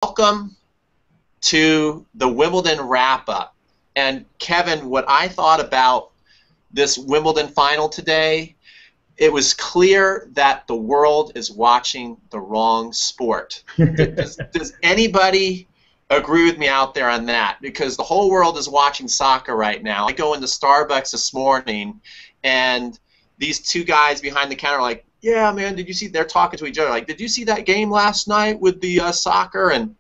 Welcome to the Wimbledon wrap-up. And Kevin, what I thought about this Wimbledon final today, it was clear that the world is watching the wrong sport. Does anybody agree with me out there on that? Because the whole world is watching soccer right now. I go into Starbucks this morning, and these two guys behind the counter are like, yeah, man, did you see? They're talking to each other like, did you see that game last night with the soccer? And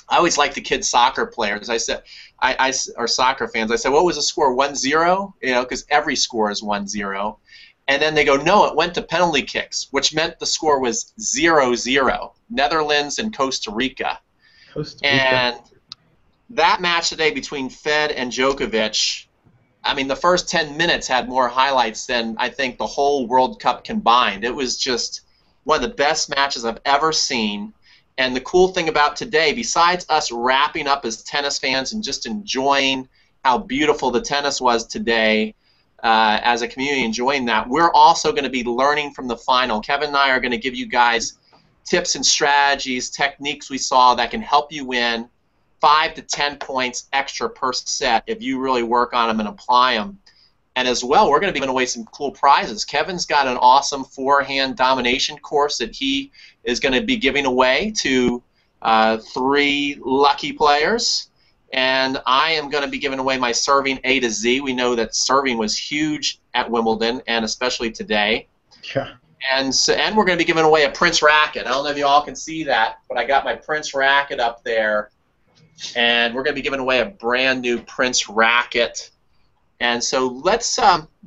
I always like the kids soccer players. I said, or soccer fans. I said, what was the score? 1-0? You know, because every score is 1-0. And then they go, no, it went to penalty kicks, which meant the score was 0-0. Netherlands and Costa Rica. And that match today between Fed and Djokovic, I mean, the first 10 minutes had more highlights than I think the whole World Cup combined. It was just one of the best matches I've ever seen. And the cool thing about today, besides us wrapping up as tennis fans and just enjoying how beautiful the tennis was today as a community, enjoying that, we're also going to be learning from the final. Kevin and I are going to give you guys tips and strategies, techniques we saw that can help you win 5 to 10 points extra per set if you really work on them and apply them. And as well, we're going to be giving away some cool prizes. Kevin's got an awesome forehand domination course that he is going to be giving away to 3 lucky players. And I am going to be giving away my serving A to Z. We know that serving was huge at Wimbledon, and especially today. Yeah. And we're going to be giving away a Prince racket. I don't know if you all can see that, but I got my Prince racket up there. And we're going to be giving away a brand new Prince racket. And so let's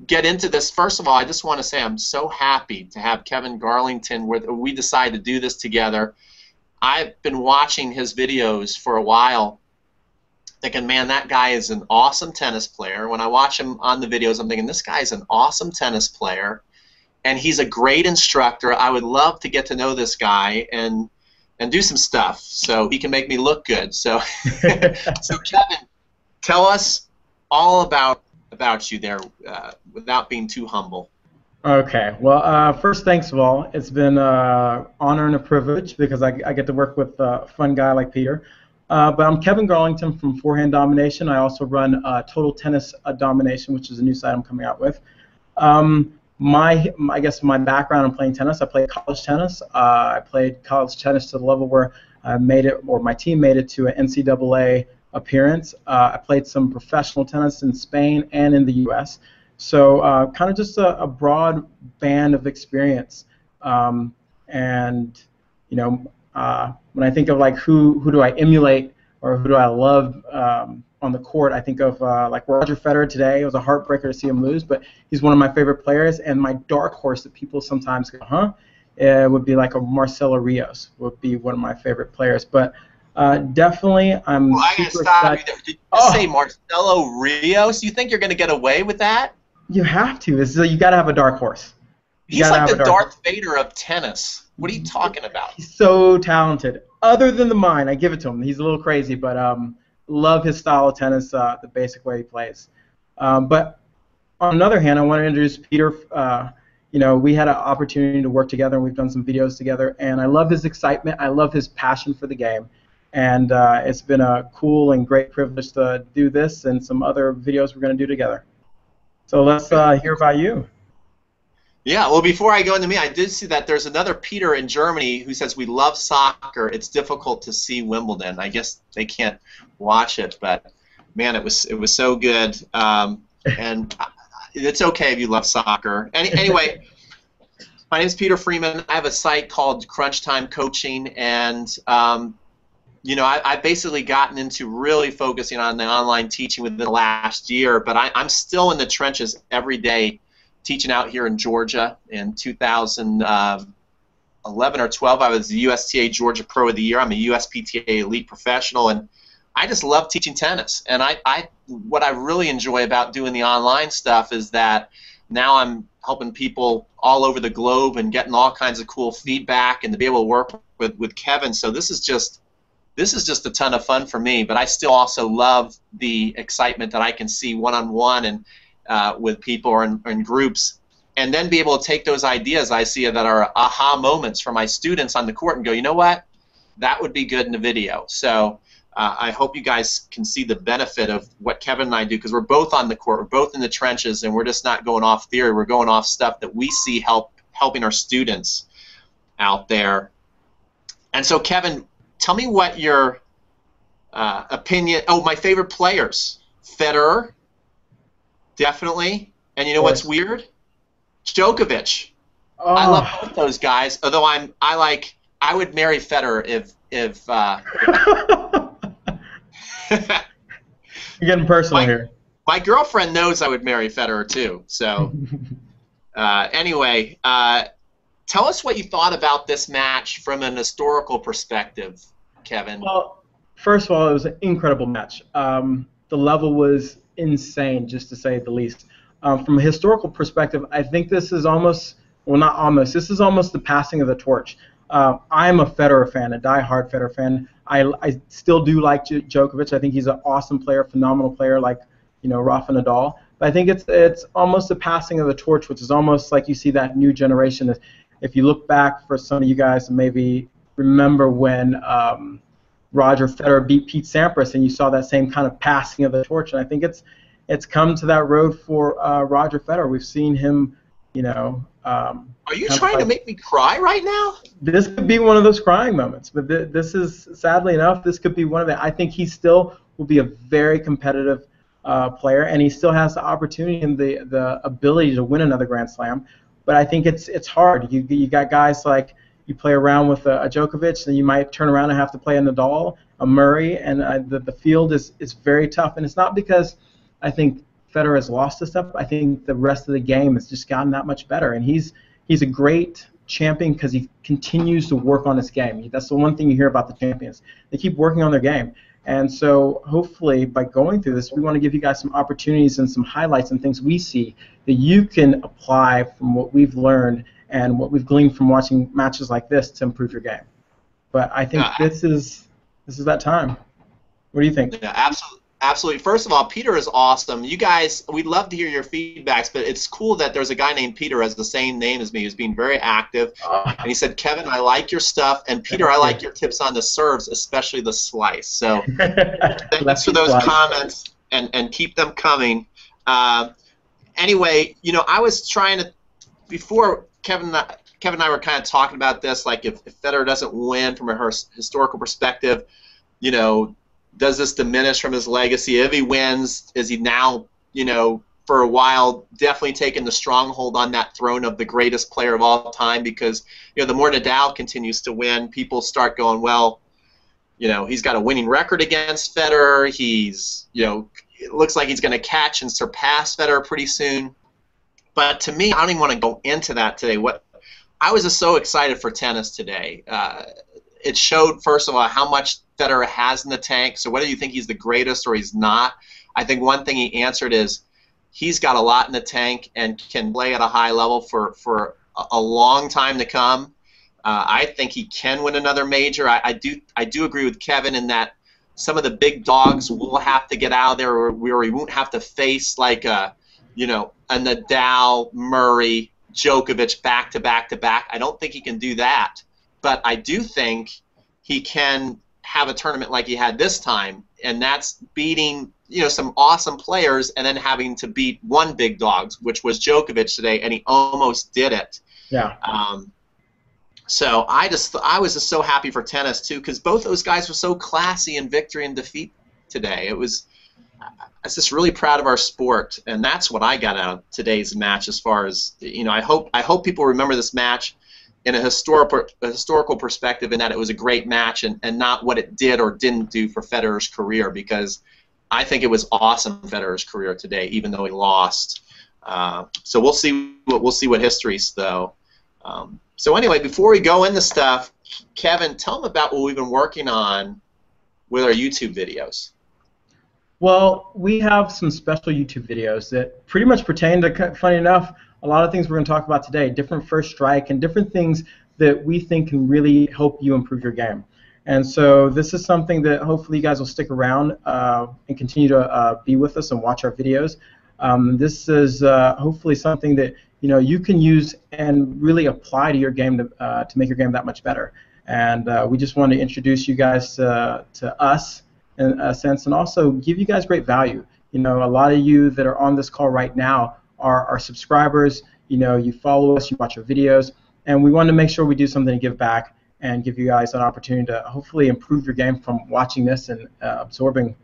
get into this. First of all, I just want to say I'm so happy to have Kevin Garlington. We decided to do this together. I've been watching his videos for a while, thinking, man, that guy is an awesome tennis player. When I watch him on the videos, I'm thinking, this guy is an awesome tennis player, and he's a great instructor. I would love to get to know this guy and do some stuff so he can make me look good. So, so Kevin, tell us all about you there without being too humble. Okay. Well, first, thanks of all. It's been an honor and a privilege because I get to work with a fun guy like Peter. But I'm Kevin Garlington from Forehand Domination. I also run Total Tennis Domination, which is a new site I'm coming out with. I guess my background in playing tennis, I played college tennis. I played college tennis to the level where I made it, or my team made it to an NCAA appearance. I played some professional tennis in Spain and in the U.S. So kind of just a broad band of experience. And you know, when I think of like who do I emulate or who do I love on the court, I think of like Roger Federer today. It was a heartbreaker to see him lose, but he's one of my favorite players. And my dark horse that people sometimes go, huh? It would be like a Marcelo Rios would be one of my favorite players. But definitely, I'm well, I gotta super stop excited. you there. Did you say Marcelo Rios? You think you're going to get away with that? You have to. You got to have a dark horse. He's like the Darth Vader of tennis. What are you talking about? He's so talented. Other than the mind, I give it to him. He's a little crazy, but love his style of tennis, the basic way he plays. But on the other hand, I want to introduce Peter. You know, we had an opportunity to work together, and we've done some videos together. And I love his excitement. I love his passion for the game. And it's been a cool and great privilege to do this and some other videos we're going to do together. So let's hear about you. Yeah, well, before I go into me, I did see that there's another Peter in Germany who says, we love soccer. It's difficult to see Wimbledon. I guess they can't watch it, but, man, it was so good. And it's okay if you love soccer. Anyway, my name is Peter Freeman. I have a site called Crunch Time Coaching, and you know, I've basically gotten into really focusing on the online teaching within the last year, but I'm still in the trenches every day teaching out here in Georgia. In 2011 or 12, I was the USTA Georgia Pro of the Year. I'm a USPTA Elite Professional, and I just love teaching tennis. And what I really enjoy about doing the online stuff is that now I'm helping people all over the globe and getting all kinds of cool feedback and to be able to work with Kevin. So this is just a ton of fun for me, but I still also love the excitement that I can see one-on-one and with people or in groups, and then be able to take those ideas I see that are aha moments for my students on the court and go, you know what? that would be good in the video. So I hope you guys can see the benefit of what Kevin and I do, because we're both on the court, we're both in the trenches, and we're just not going off theory. We're going off stuff that we see helping our students out there. And so, Kevin, tell me what your opinion. Oh, my favorite players: Federer, definitely. And you know what's weird? Djokovic. Oh. I love both those guys. Although I would marry Federer if You're getting personal here. My girlfriend knows I would marry Federer too. So anyway, tell us what you thought about this match from an historical perspective, Kevin. Well, first of all, it was an incredible match. The level was insane, just to say the least. From a historical perspective, I think this is almost, well, not almost, this is almost the passing of the torch. I'm a Federer fan, a die-hard Federer fan. I still do like Djokovic. I think he's an awesome player, phenomenal player, like, you know, Rafa Nadal. But I think it's almost the passing of the torch, which is almost like you see that new generation. If you look back for some of you guys to maybe remember when Roger Federer beat Pete Sampras, and you saw that same kind of passing of the torch. And I think it's come to that road for Roger Federer. We've seen him, you know. Are you trying to make me cry right now? This could be one of those crying moments, but this is, sadly enough, this could be one of them. I think he still will be a very competitive player, and he still has the opportunity and the ability to win another Grand Slam. But I think it's hard. You got guys like, you play around with a Djokovic, and you might turn around and have to play a Nadal, a Murray, and the field is very tough. And it's not because I think Federer has lost this stuff. I think the rest of the game has just gotten that much better, and he's a great champion because he continues to work on his game. That's the one thing you hear about the champions. They keep working on their game. And so hopefully by going through this, we want to give you guys some opportunities and some highlights and things we see that you can apply from what we've learned and what we've gleaned from watching matches like this to improve your game. But I think this is that time. What do you think? Yeah, absolutely. Absolutely. First of all, Peter is awesome. You guys, we'd love to hear your feedbacks, but it's cool that there's a guy named Peter who has the same name as me who's being very active. And he said, Kevin, I like your stuff, and Peter, I like your tips on the serves, especially the slice. So thanks for those comments, and keep them coming. Anyway, you know, I was trying to, before Kevin and I were kind of talking about this, like if Federer doesn't win from a historical perspective, you know, does this diminish from his legacy? If he wins, is he now, you know, for a while definitely taking the stronghold on that throne of the greatest player of all time? Because, you know, the more Nadal continues to win, people start going, well, you know, he's got a winning record against Federer. He's, you know, it looks like he's going to catch and surpass Federer pretty soon. But to me, I don't even want to go into that today. I was just so excited for tennis today. It showed, first of all, how much Federer has in the tank. So whether you think he's the greatest or he's not, I think one thing he answered is he's got a lot in the tank and can play at a high level for a long time to come. I think he can win another major. I do agree with Kevin in that some of the big dogs will have to get out of there, where he won't have to face like a Nadal, Murray, Djokovic back to back to back. I don't think he can do that. But I do think he can have a tournament like he had this time, and that's beating, you know, some awesome players and then having to beat one big dog, which was Djokovic today, and he almost did it. Yeah. So I was just so happy for tennis too, because both those guys were so classy in victory and defeat today. I was just really proud of our sport, and that's what I got out of today's match. As far as, you know, I hope people remember this match in a historical perspective, in that it was a great match and not what it did or didn't do for Federer's career, because I think it was awesome for Federer's career today, even though he lost. So we'll see what history's though. So anyway, before we go into stuff, Kevin, tell them about what we've been working on with our YouTube videos. Well, we have some special YouTube videos that pretty much pertain to, funny enough, a lot of things we're going to talk about today, different first strike and different things that we think can really help you improve your game. And so this is something that hopefully you guys will stick around and continue to be with us and watch our videos. This is hopefully something that, you know, you can use and really apply to your game to make your game that much better. and we just want to introduce you guys to us in a sense, and also give you guys great value. You know, a lot of you that are on this call right now are subscribers. You know, you follow us, you watch our videos, and we want to make sure we do something to give back and give you guys an opportunity to hopefully improve your game from watching this and absorbing,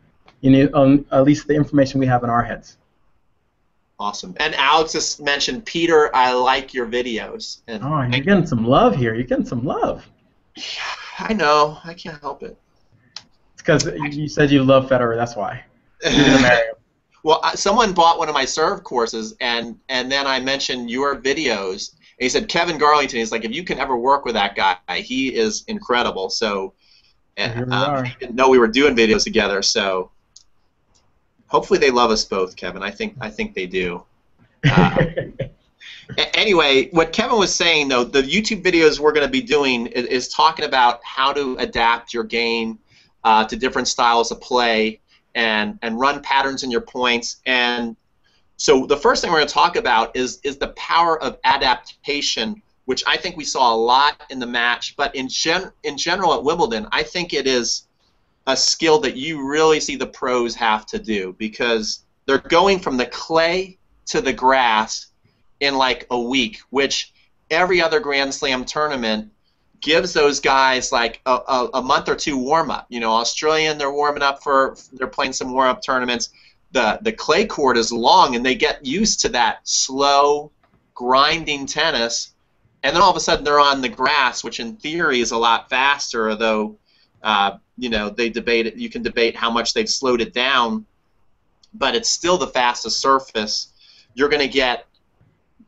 at least the information we have in our heads. Awesome. And Alex just mentioned, Peter, I like your videos. And oh, you're getting some love here. You're getting some love. Yeah, I know. I can't help it. It's because you said you love Federer. That's why. You're gonna marry him. Well, someone bought one of my serve courses, and then I mentioned your videos. And he said, Kevin Garlington. He's like, if you can ever work with that guy, he is incredible. So, he didn't know we were doing videos together. So, hopefully they love us both, Kevin. I think they do. Anyway, what Kevin was saying, though, the YouTube videos we're going to be doing is talking about how to adapt your game to different styles of play and run patterns in your points. And so the first thing we're going to talk about is the power of adaptation, which I think we saw a lot in the match. But in general at Wimbledon, I think it is a skill that you really see the pros have to do, because they're going from the clay to the grass in like a week, which every other Grand Slam tournament gives those guys like a month or two warm-up. You know, Australian, they're warming up they're playing some warm-up tournaments. The clay court is long, and they get used to that slow, grinding tennis, and then all of a sudden they're on the grass, which in theory is a lot faster, although you know, they debate it. You can debate how much they've slowed it down, but it's still the fastest surface. You're going to get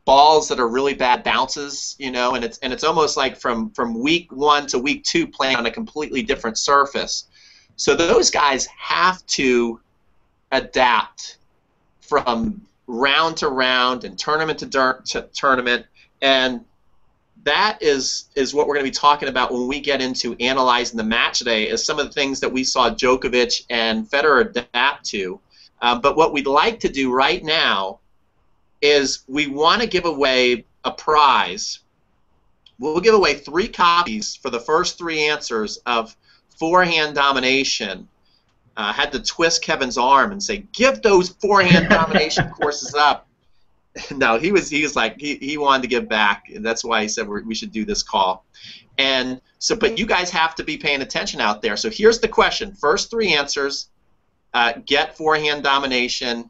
balls that are really bad bounces, you know, and it's almost like from week 1 to week 2 playing on a completely different surface. So those guys have to adapt from round to round and tournament to tournament, and that is what we're going to be talking about when we get into analyzing the match today, is some of the things that we saw Djokovic and Federer adapt to. But what we'd like to do right now is we want to give away a prize. We'll give away 3 copies for the first 3 answers of Forehand Domination. Had to twist Kevin's arm and say, give those forehand domination courses up. No, he was like, he wanted to give back, and that's why he said we should do this call. And so, but you guys have to be paying attention out there. So here's the question: first 3 answers, get forehand domination.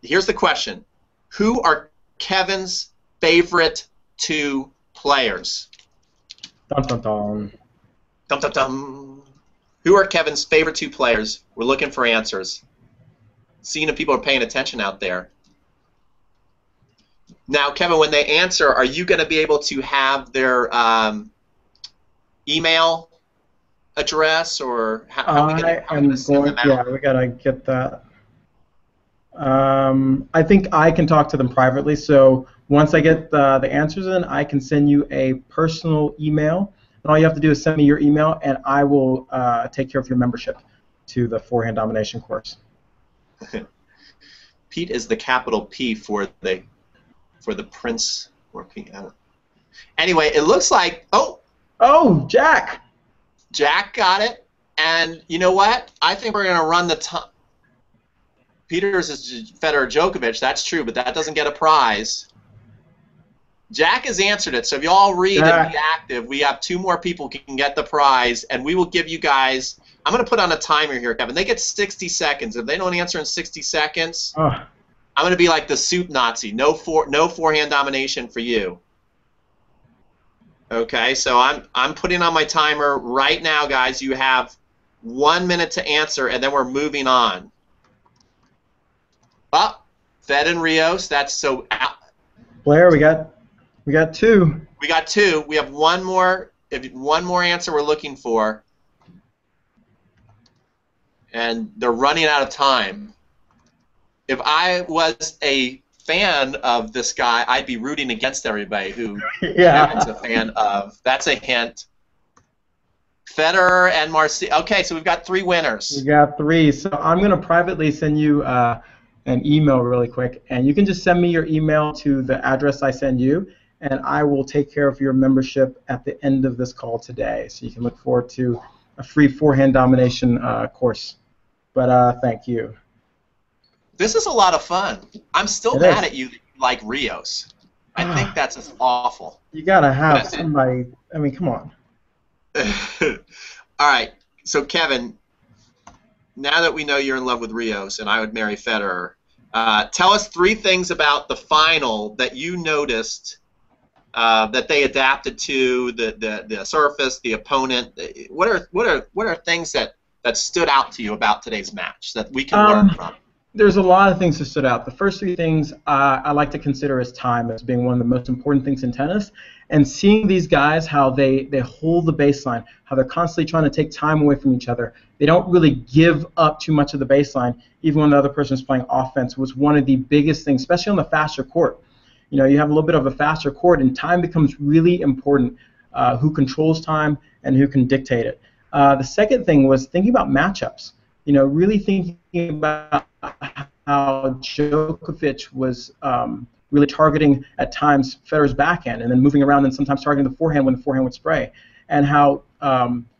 Here's the question: who are Kevin's favorite 2 players? Dun dun dun. Dum dum dum. Who are Kevin's favorite 2 players? We're looking for answers. Seeing if people are paying attention out there. Now, Kevin, when they answer, are you going to be able to have their email address, or how are we going to send them out? Yeah, we got to get that. I think I can talk to them privately, so once I get the answers in, I can send you a personal email, and all you have to do is send me your email, and I will take care of your membership to the Forehand Domination course. Pete is the capital P for the Prince, or P. Anyway, it looks like oh, Jack got it, and you know what? I think we're gonna run the time. Peter's is Federer Djokovic. That's true, but that doesn't get a prize. Jack has answered it, so if you all read and be active, we have 2 more people who can get the prize, and we will give you guys. I'm gonna put on a timer here, Kevin. They get 60 seconds. If they don't answer in 60 seconds. I'm going to be like the suit Nazi. No forehand domination for you. Okay, so I'm putting on my timer right now, guys. You have 1 minute to answer, and then we're moving on. Fed and Rios. That's so. Blair, we got 2. We got 2. We have one more. One more answer we're looking for, and they're running out of time. If I was a fan of this guy, I'd be rooting against everybody who Kevin's a fan of. That's a hint. Federer and Marci. Okay, so we've got 3 winners. We got 3. So I'm going to privately send you an email really quick, and you can just send me your email to the address I send you, and I will take care of your membership at the end of this call today. So you can look forward to a free forehand domination course. But thank you. This is a lot of fun. I'm still It mad is. at you that you like Rios. I think that's just awful. You gotta have somebody. I mean, come on. All right. So Kevin, now that we know you're in love with Rios and I would marry Federer, tell us 3 things about the final that you noticed that they adapted to the surface, the opponent. What are things that stood out to you about today's match that we can learn from? There's a lot of things that stood out. The first 3 things I like to consider as time as being one of the most important things in tennis, and seeing these guys, how they hold the baseline, how they're constantly trying to take time away from each other. They don't really give up too much of the baseline, even when the other person is playing offense, was one of the biggest things, especially on the faster court. You know, you have a little bit of a faster court, and time becomes really important, who controls time and who can dictate it. The second thing was thinking about matchups. You know, really thinking about how Djokovic was really targeting at times Federer's backhand and then moving around and sometimes targeting the forehand when the forehand would spray, and how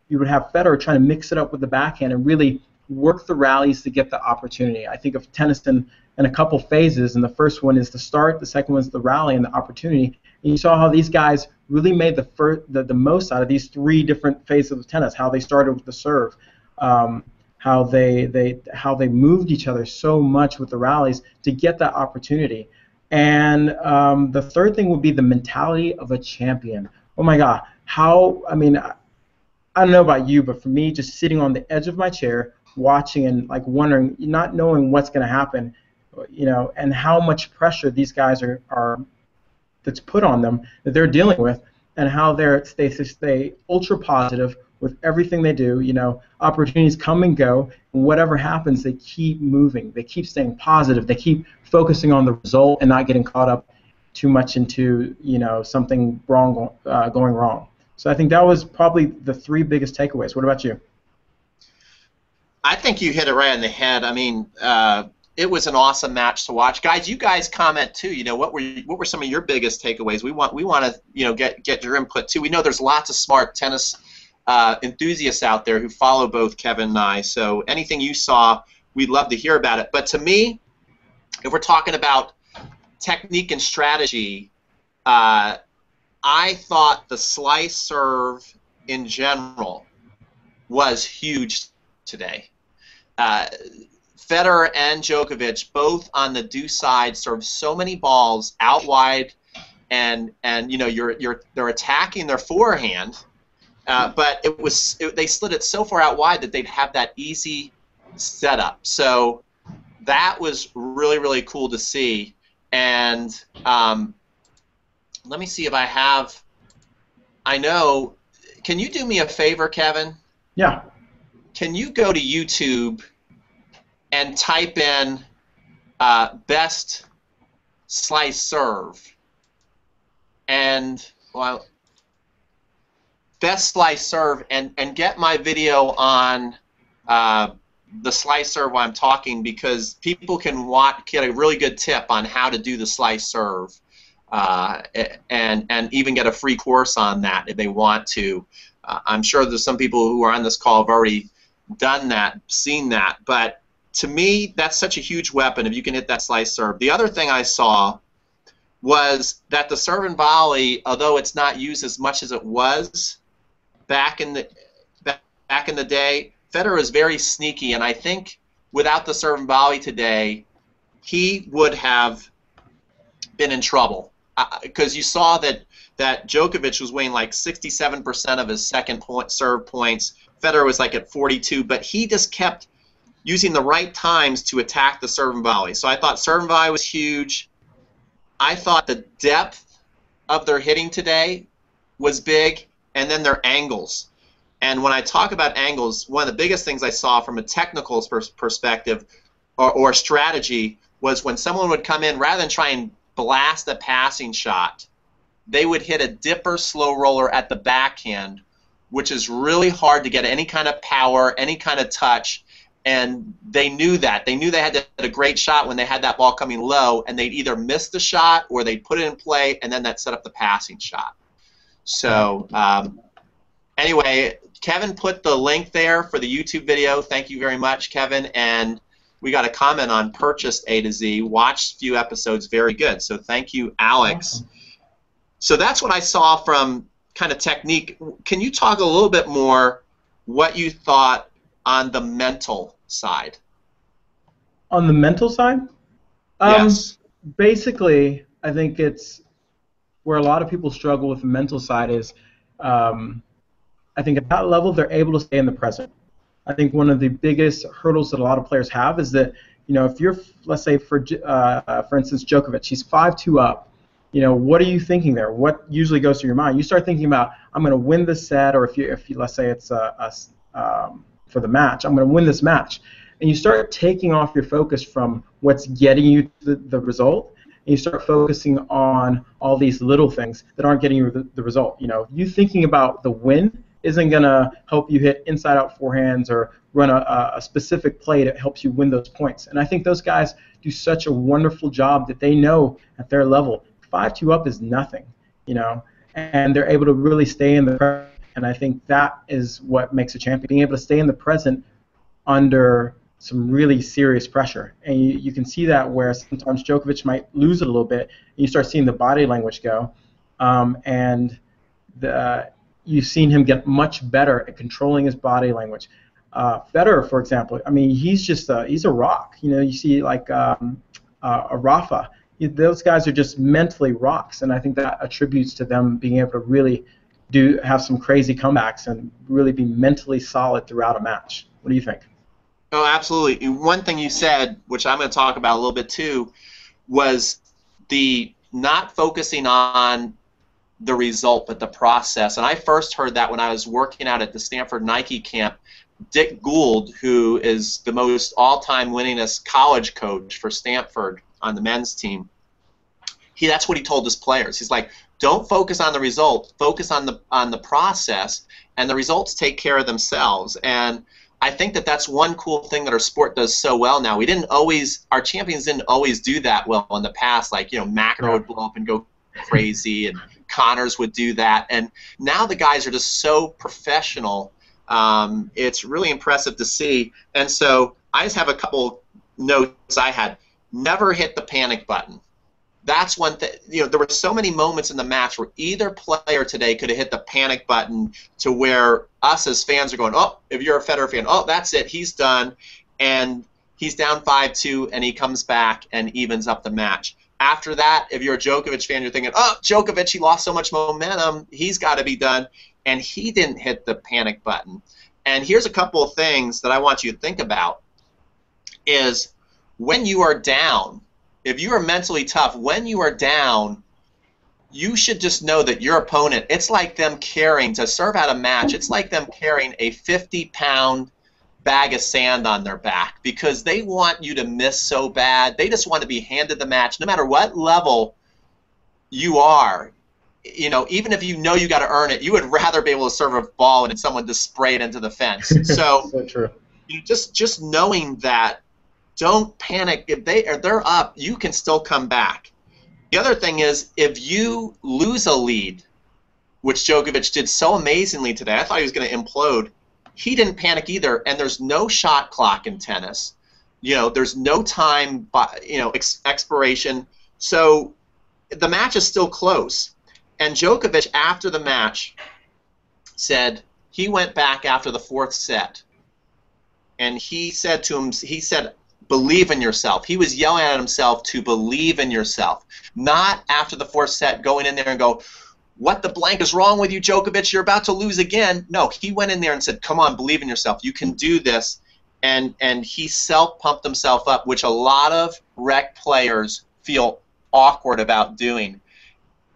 you would have Federer trying to mix it up with the backhand and really work the rallies to get the opportunity. I think of tennis in a couple phases, and the first one is the start, the second one is the rally and the opportunity. And you saw how these guys really made the most out of these 3 different phases of tennis, how they started with the serve, how they moved each other so much with the rallies to get that opportunity. And the third thing would be the mentality of a champion. Oh my God, I don't know about you, but for me, just sitting on the edge of my chair, watching and like wondering, not knowing what's going to happen, you know, and how much pressure these guys are that's put on them that they're dealing with, and how they stay ultra positive with everything they do. You know, opportunities come and go, and whatever happens, they keep moving. They keep staying positive. They keep focusing on the result and not getting caught up too much into, you know, something wrong going wrong. So I think that was probably the 3 biggest takeaways. What about you? I think you hit it right on the head. I mean, it was an awesome match to watch, guys. You guys comment too. You know, what were some of your biggest takeaways? We want to, you know, get your input too. We know there's lots of smart tennis enthusiasts out there who follow both Kevin and I. So anything you saw, we'd love to hear about it. But to me, if we're talking about technique and strategy, I thought the slice serve in general was huge today. Federer and Djokovic, both on the deuce side, served so many balls out wide, and you know they're attacking their forehand, but they slid it so far out wide that they'd have that easy setup. So that was really, really cool to see. And let me see if I have. I know. Can you do me a favor, Kevin? Yeah. Can you go to YouTube and type in best slice serve, and well, best slice serve, and get my video on the slice serve while I'm talking, because people can get a really good tip on how to do the slice serve, and even get a free course on that if they want to. I'm sure there's some people who are on this call have already done that, seen that, but to me, that's such a huge weapon if you can hit that slice serve. The other thing I saw was that the serve and volley, although it's not used as much as it was back in the day, Federer is very sneaky, and I think without the serve and volley today, he would have been in trouble, because you saw that Djokovic was weighing like 67% of his second serve points. Federer was like at 42, but he just kept using the right times to attack the serve and volley. So I thought serve and volley was huge. I thought the depth of their hitting today was big, and then their angles. And when I talk about angles, one of the biggest things I saw from a technical perspective or strategy was when someone would come in, rather than try and blast a passing shot, they would hit a dipper slow roller at the backhand, which is really hard to get any kind of power, any kind of touch. And they knew that. They knew they had a great shot when they had that ball coming low, and they'd either miss the shot or they'd put it in play, and then that set up the passing shot. So anyway, Kevin put the link there for the YouTube video. Thank you very much, Kevin. And we got a comment on purchased A to Z. Watched a few episodes, very good. So thank you, Alex. Awesome. So that's what I saw from kind of technique. Can you talk a little bit more what you thought on the mental side? On the mental side? Yes. Basically, I think it's where a lot of people struggle with the mental side is I think at that level they're able to stay in the present. I think one of the biggest hurdles that a lot of players have is that, if you're, let's say for instance, Djokovic, he's 5-2 up. What are you thinking there? What usually goes through your mind? You start thinking about, I'm going to win this set, or if you let's say it's for the match, I'm going to win this match, and you start taking off your focus from what's getting you the result, and you start focusing on all these little things that aren't getting you the result. You thinking about the win isn't going to help you hit inside-out forehands or run a specific play that helps you win those points. And I think those guys do such a wonderful job that they know at their level 5-2 up is nothing, and they're able to really stay in the present. And I think that is what makes a champion, being able to stay in the present under some really serious pressure. And you can see that where sometimes Djokovic might lose it a little bit, and you start seeing the body language go, and you've seen him get much better at controlling his body language. Federer, for example, I mean, he's a rock. You see like a Rafa. Those guys are just mentally rocks, and I think that attributes to them being able to really have some crazy comebacks and really be mentally solid throughout a match. What do you think? Oh, absolutely. One thing you said, which I'm going to talk about a little bit too, was the not focusing on the result but the process. And I first heard that when I was working out at the Stanford Nike camp. Dick Gould, who is the most all-time winningest college coach for Stanford on the men's team, that's what he told his players. He's like, don't focus on the result, focus on the process, and the results take care of themselves. And I think that's one cool thing that our sport does so well now. Our champions didn't always do that well in the past. Like, McEnroe would blow up and go crazy, and Connors would do that. And now the guys are just so professional. It's really impressive to see. And so I just have a couple notes I had. Never hit the panic button. That's one thing. There were so many moments in the match where either player today could have hit the panic button to where us as fans are going, oh, if you're a Federer fan, oh, that's it, he's done. And he's down 5-2, and he comes back and evens up the match. After that, if you're a Djokovic fan, you're thinking, oh, Djokovic, he lost so much momentum, he's got to be done. And he didn't hit the panic button. And here's a couple of things that I want you to think about is when you are down, if you are mentally tough, when you are down, you should just know that your opponent, it's like them to serve out a match, it's like them carrying a 50-pound bag of sand on their back because they want you to miss so bad. They just want to be handed the match no matter what level you are. Even if you know you got to earn it, you would rather be able to serve a ball and someone just spray it into the fence. So, so true. Just knowing that, don't panic. If they're up, you can still come back. The other thing is, if you lose a lead, which Djokovic did so amazingly today, I thought he was going to implode. He didn't panic either, and there's no shot clock in tennis. There's no time, expiration. So the match is still close. And Djokovic, after the match, said he went back after the fourth set, and he said, believe in yourself. He was yelling at himself to believe in yourself. Not after the fourth set going in there and go, what the blank is wrong with you, Djokovic? You're about to lose again. No, he went in there and said, come on, believe in yourself. You can do this. And he self-pumped himself up, which a lot of rec players feel awkward about doing.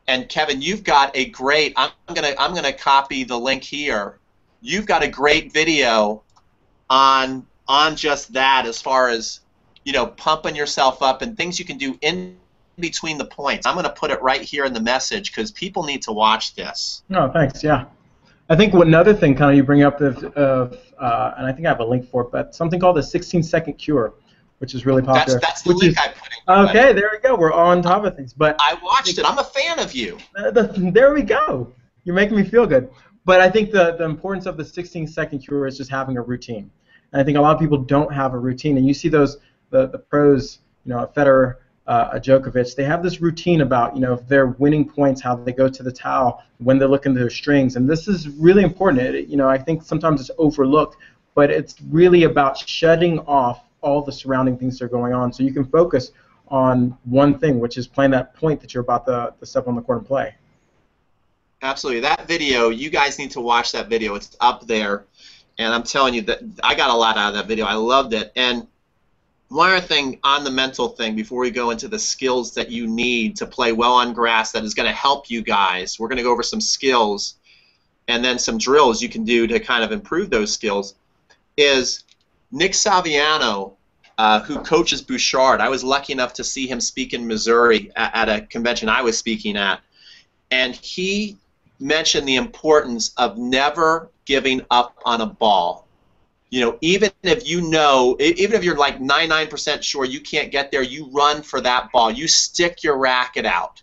And Kevin, you've got a great, I'm gonna copy the link here. You've got a great video on just that, as far as pumping yourself up and things you can do in between the points. I'm going to put it right here in the message because people need to watch this. No, thanks. Yeah. I think another thing kind of you bring up and I think I have a link for it, but something called the 16-second cure, which is really popular. That's the Which link is I put in there, okay. buddy. There we go. We're on top of things. But I watched it. I'm a fan of you. there we go. You're making me feel good. But I think the importance of the 16-second cure is just having a routine. And I think a lot of people don't have a routine. And you see those the pros, Federer, Djokovic, they have this routine about, if they're winning points, how they go to the towel, when they're looking at their strings. And this is really important. I think sometimes it's overlooked, but it's really about shutting off all the surrounding things that are going on so you can focus on one thing, which is playing that point that you're about to step on the court and play. Absolutely. That video, you guys need to watch that video. It's up there. And I'm telling you that I got a lot out of that video. I loved it. And one other thing on the mental thing before we go into the skills that you need to play well on grass that is going to help you guys. We're going to go over some skills and then some drills you can do to kind of improve those skills. Is Nick Saviano, who coaches Bouchard. I was lucky enough to see him speak in Missouri at a convention I was speaking at. And he mentioned the importance of never giving up on a ball. Even if even if you're like 99% sure you can't get there, you run for that ball. You stick your racket out.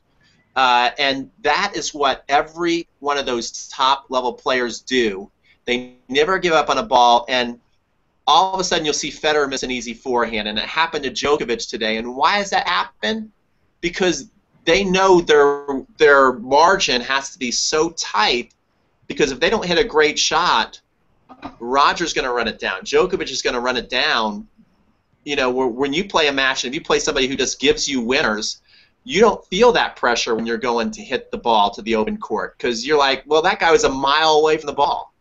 And that is what every one of those top-level players do. They never give up on a ball, and all of a sudden you'll see Federer miss an easy forehand, and it happened to Djokovic today. And why does that happen? Because they know their margin has to be so tight, because if they don't hit a great shot, Roger's going to run it down. Djokovic is going to run it down. When you play a match, and if you play somebody who just gives you winners, you don't feel that pressure when you're going to hit the ball to the open court, because you're like, well, that guy was a mile away from the ball.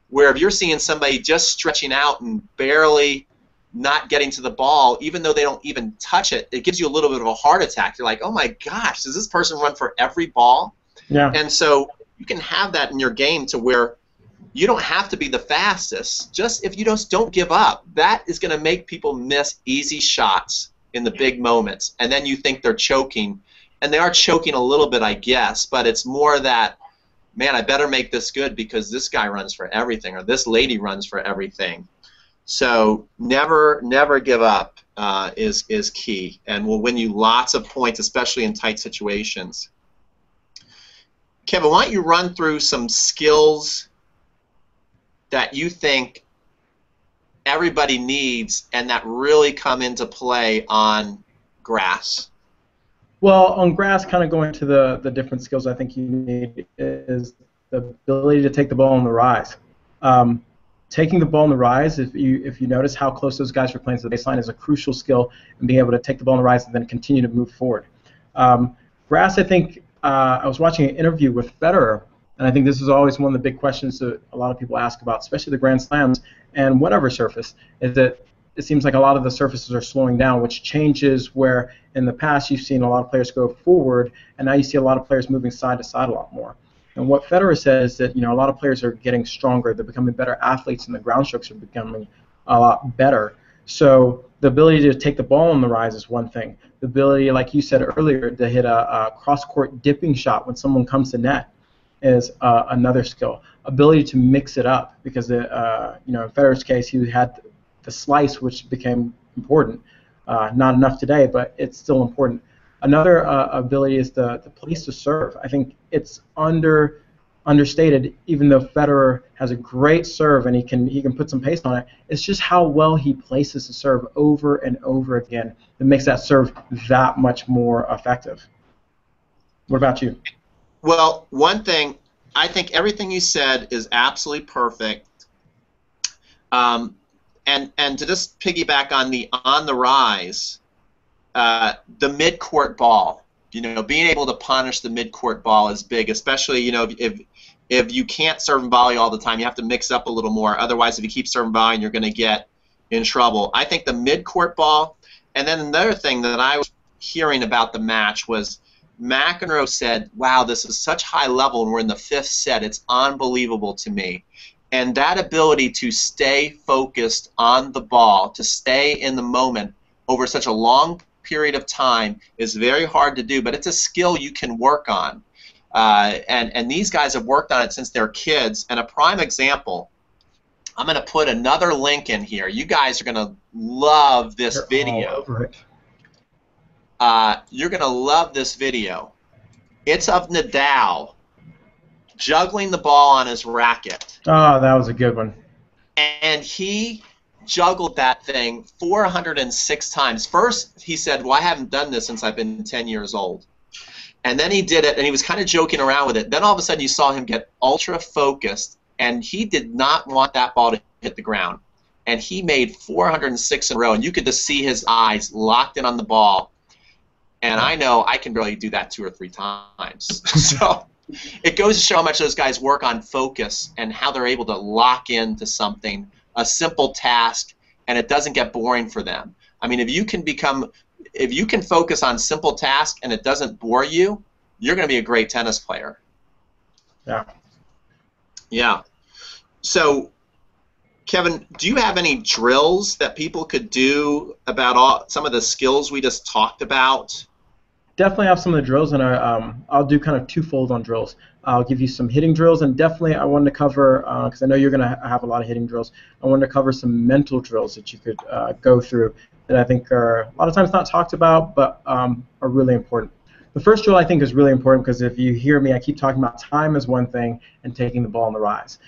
Where if you're seeing somebody just stretching out and barely not getting to the ball, even though they don't even touch it, it gives you a little bit of a heart attack. You're like, oh my gosh, does this person run for every ball? Yeah. And so you can have that in your game to where you don't have to be the fastest. Just if you just don't give up, that is going to make people miss easy shots in the big moments. And then you think they're choking. And they are choking a little bit, I guess, but it's more that, man, I better make this good because this guy runs for everything, or this lady runs for everything. So never give up is key, and will win you lots of points, especially in tight situations. Kevin, why don't you run through some skills that you think everybody needs and that really come into play on grass? Well, on grass, kind of going to the different skills I think you need is the ability to take the ball on the rise. Taking the ball on the rise, if you notice how close those guys are playing to the baseline, is a crucial skill in being able to take the ball on the rise and then continue to move forward. Grass, I think, I was watching an interview with Federer, and I think this is always one of the big questions that a lot of people ask about, especially the Grand Slams and whatever surface, is that it seems like a lot of the surfaces are slowing down, which changes where in the past you've seen a lot of players go forward, and now you see a lot of players moving side to side a lot more. And what Federer says is that a lot of players are getting stronger, they're becoming better athletes, and the ground strokes are becoming a lot better. So the ability to take the ball on the rise is one thing. The ability, like you said earlier, to hit a cross-court dipping shot when someone comes to net is another skill. Ability to mix it up, because in Federer's case, he had the slice, which became important. Not enough today, but it's still important. Another ability is the place to serve. I think it's understated, even though Federer has a great serve and he can put some pace on it. It's just how well he places the serve over and over again that makes that serve that much more effective. What about you? Well, one thing, I think everything you said is absolutely perfect. And to just piggyback on the rise, the mid-court ball, being able to punish the mid-court ball is big, especially, if you can't serve and volley all the time, you have to mix up a little more. Otherwise, if you keep serving volleying, you're going to get in trouble. I think the mid-court ball, and then another thing that I was hearing about the match was McEnroe said, wow, this is such high level, and we're in the 5th set. It's unbelievable to me. And that ability to stay focused on the ball, to stay in the moment over such a long period of time is very hard to do, but it's a skill you can work on. And these guys have worked on it since they're kids. And a prime example, I'm going to put another link in here. You guys are going to love this video. All over it. You're going to love this video. It's of Nadal juggling the ball on his racket. Oh, that was a good one. And he juggled that thing 406 times. First, he said, well, I haven't done this since I've been 10 years old. And then he did it, and he was kind of joking around with it. Then all of a sudden you saw him get ultra focused, and he did not want that ball to hit the ground. And he made 406 in a row, and you could just see his eyes locked in on the ball. And I know I can barely do that 2 or 3 times. So it goes to show how much those guys work on focus and how they're able to lock into something, a simple task, and it doesn't get boring for them. I mean, if you can focus on simple tasks and it doesn't bore you, you're going to be a great tennis player. Yeah. Yeah. So, Kevin, do you have any drills that people could do about some of the skills we just talked about? Definitely have some of the drills, and I'll do kind of twofold on drills. I'll give you some hitting drills, and definitely I wanted to cover, because I know you're going to have a lot of hitting drills, I wanted to cover some mental drills that you could go through that I think are a lot of times not talked about, but are really important. The first drill I think is really important because if you hear me, I keep talking about time as one thing and taking the ball on the rise.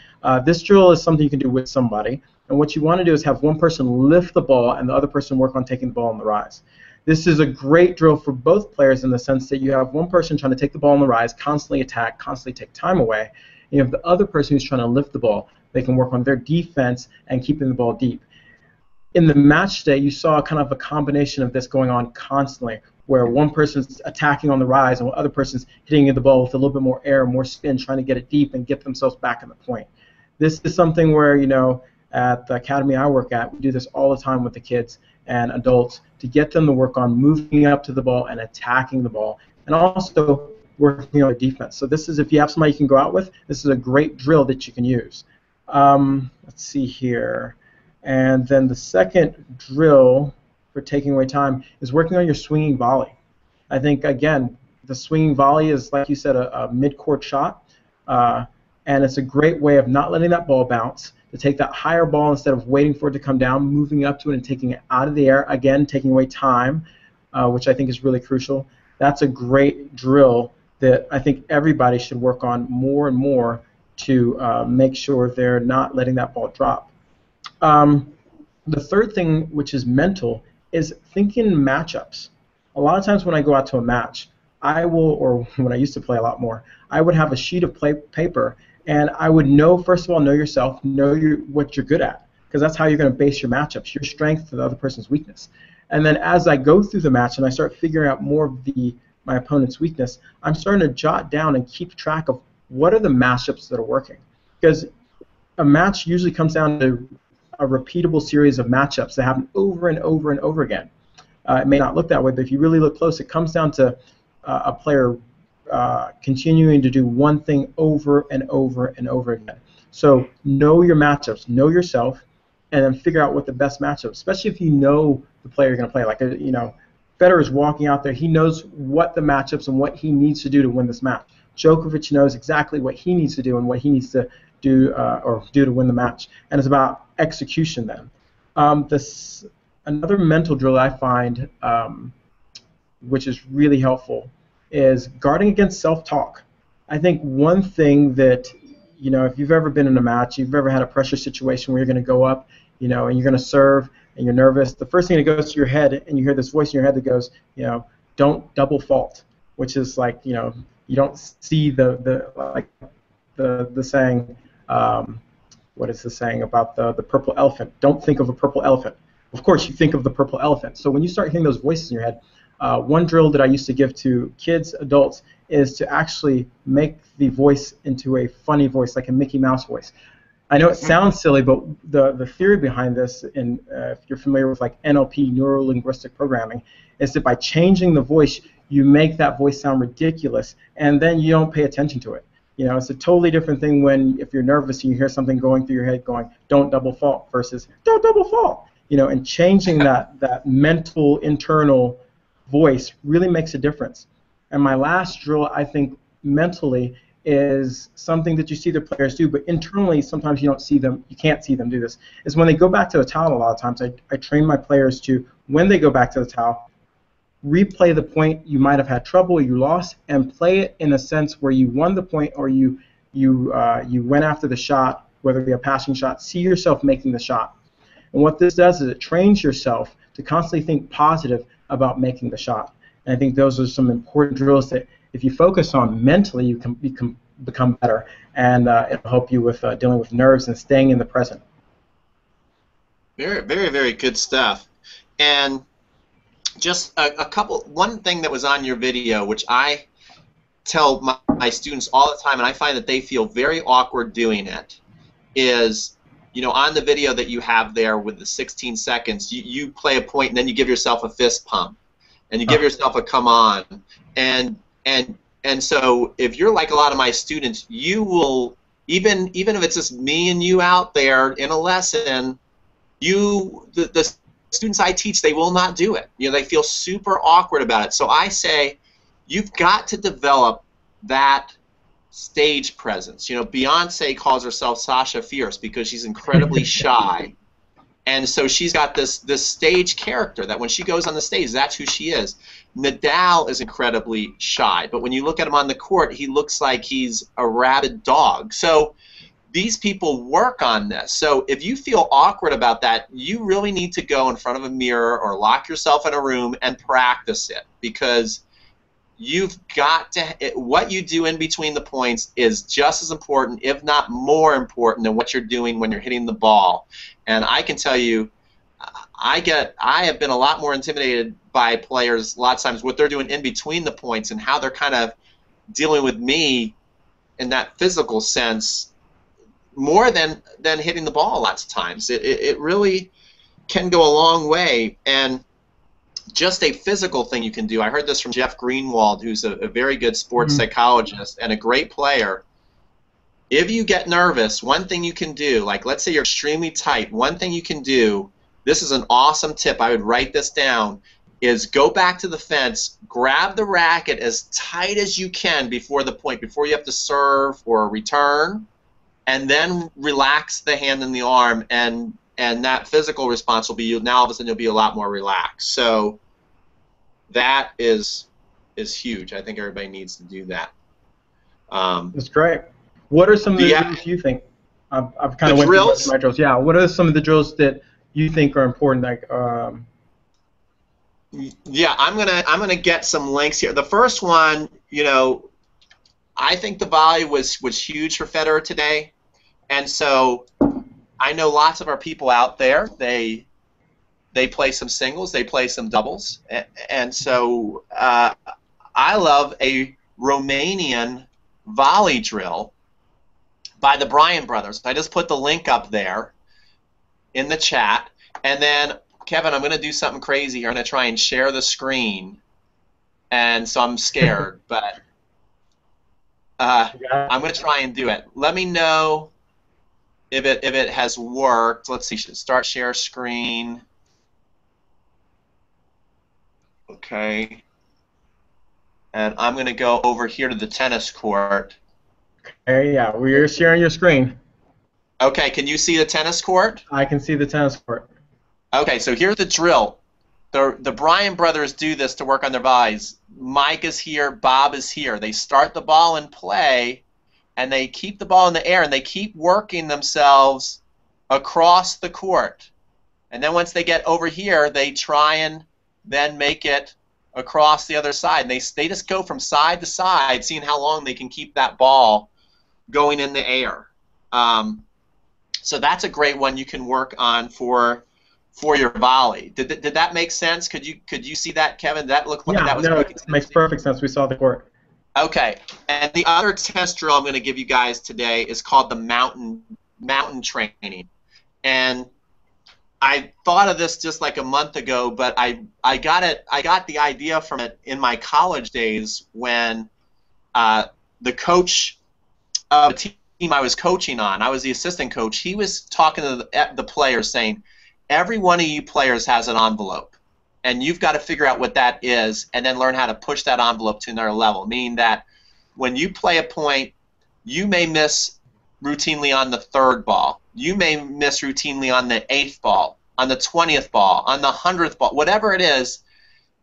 This drill is something you can do with somebody, and what you want to do is have one person lift the ball and the other person work on taking the ball on the rise. This is a great drill for both players in the sense that you have one person trying to take the ball on the rise, constantly attack, constantly take time away, and you have the other person who's trying to lift the ball. They can work on their defense and keeping the ball deep. In the match day, you saw kind of a combination of this going on constantly, where one person's attacking on the rise and the other person's hitting the ball with a little bit more air, more spin, trying to get it deep and get themselves back in the point. This is something where, you know, at the academy I work at, we do this all the time with the kids and adults to get them to work on moving up to the ball and attacking the ball, and also working on defense. So this is, if you have somebody you can go out with, this is a great drill that you can use. Let's see here. And then the second drill for taking away time is working on your swinging volley. I think, again, the swinging volley is, like you said, a mid-court shot, and it's a great way of not letting that ball bounce, to take that higher ball instead of waiting for it to come down, moving up to it and taking it out of the air, again, taking away time, which I think is really crucial. That's a great drill that I think everybody should work on more and more to make sure they're not letting that ball drop. The third thing, which is mental, is thinking matchups. A lot of times when I go out to a match, I will, or when I used to play a lot more, I would have a sheet of paper, and I would know, first of all, know yourself, know what you're good at, because that's how you're going to base your matchups, your strength to the other person's weakness. And then as I go through the match and I start figuring out more of my opponent's weakness, I'm starting to jot down and keep track of what are the matchups that are working. Because a match usually comes down to a repeatable series of matchups that happen over and over and over again. It may not look that way, but if you really look close, it comes down to a player continuing to do one thing over and over and over again. So know your matchups, know yourself, and then figure out what the best matchup, especially if you know the player you're going to play. Like, you know, Federer's walking out there, he knows what the matchups and what he needs to do to win this match. Djokovic knows exactly what he needs to do and what he needs to do to win the match. And it's about execution then. Another mental drill I find, which is really helpful, is guarding against self-talk. I think one thing that, you know, if you've ever been in a match, you've ever had a pressure situation where you're going to go up, you know, and you're going to serve, and you're nervous, the first thing that goes to your head, and you hear this voice in your head that goes, you know, don't double fault, which is like, you know, you don't see the saying, what is the saying about the purple elephant? Don't think of a purple elephant. Of course, you think of the purple elephant. So when you start hearing those voices in your head, one drill that I used to give to kids, adults, is to actually make the voice into a funny voice, like a Mickey Mouse voice. I know it sounds silly, but the theory behind this, and if you're familiar with like NLP, neuro-linguistic programming, is that by changing the voice, you make that voice sound ridiculous, and then you don't pay attention to it. You know, it's a totally different thing when, if you're nervous and you hear something going through your head going, don't double fault, versus don't double fault. You know, and changing that mental internal voice really makes a difference. And my last drill, I think, mentally is something that you see the players do, but internally sometimes you don't see them, you can't see them do this, is when they go back to the towel a lot of times, I train my players to, when they go back to the towel, replay the point you might have had trouble, you lost, and play it in a sense where you won the point or you went after the shot, whether it be a passing shot, see yourself making the shot. And what this does is it trains yourself to constantly think positive about making the shot. And I think those are some important drills that if you focus on mentally, you can become better, and it'll help you with dealing with nerves and staying in the present. Very, very, very good stuff. And just one thing that was on your video, which I tell my students all the time, and I find that they feel very awkward doing it, is, you know, on the video that you have there with the 16 seconds, you play a point and then you give yourself a fist pump, and you give yourself a come on, and so if you're like a lot of my students, you will, even if it's just me and you out there in a lesson, the students I teach, they will not do it. You know, they feel super awkward about it. So I say, you've got to develop that stage presence. You know, Beyonce calls herself Sasha Fierce because she's incredibly shy. And so she's got this stage character that when she goes on the stage, that's who she is. Nadal is incredibly shy, but when you look at him on the court, he looks like he's a rabid dog. So these people work on this. So if you feel awkward about that, you really need to go in front of a mirror or lock yourself in a room and practice it, because you've got to, what you do in between the points is just as important, if not more important, than what you're doing when you're hitting the ball. And I can tell you, I have been a lot more intimidated by players lots of times, what they're doing in between the points and how they're kind of dealing with me in that physical sense, more than hitting the ball lots of times. It really can go a long way. And just a physical thing you can do. I heard this from Jeff Greenwald, who's a very good sports psychologist and a great player. If you get nervous, one thing you can do, like let's say you're extremely tight, one thing you can do, this is an awesome tip, I would write this down, is go back to the fence, grab the racket as tight as you can before the point, before you have to serve or return, and then relax the hand and the arm, and that physical response will be, now all of a sudden you'll be a lot more relaxed. So that is huge. I think everybody needs to do that. That's great. What are some of the drills you think? I've kind of went through my drills. Yeah. What are some of the drills that you think are important? Like, yeah, I'm gonna get some links here. The first one, you know, I think the volley was huge for Federer today, and so I know lots of our people out there, they play some singles, they play some doubles, and so I love a Romanian volley drill by the Bryan brothers. I just put the link up there in the chat, and then Kevin, I'm going to do something crazy here. I'm going to try and share the screen, and so I'm scared, but I'm going to try and do it. Let me know if it has worked. Let's see. Start share screen. Okay. And I'm going to go over here to the tennis court. Okay, yeah, we're sharing your screen. Okay, can you see the tennis court? I can see the tennis court. Okay, so here's the drill. The Bryan brothers do this to work on their volleys. Mike is here, Bob is here. They start the ball in play, and they keep the ball in the air, and they keep working themselves across the court. And then once they get over here, they try and then make it across the other side. And they just go from side to side, seeing how long they can keep that ball going in the air. So that's a great one you can work on for your volley. Did that make sense? Could you see that, Kevin? That looked like that was it makes perfect sense. We saw the court. Okay, and the other test drill I'm going to give you guys today is called the mountain training. And I thought of this just like a month ago, but I got the idea from it in my college days when the coach of the team I was coaching on, I was the assistant coach, he was talking to the players saying, every one of you players has an envelope, and you've got to figure out what that is and then learn how to push that envelope to another level, meaning that when you play a point, you may miss routinely on the 3rd ball. You may miss routinely on the 8th ball, on the 20th ball, on the 100th ball, whatever it is.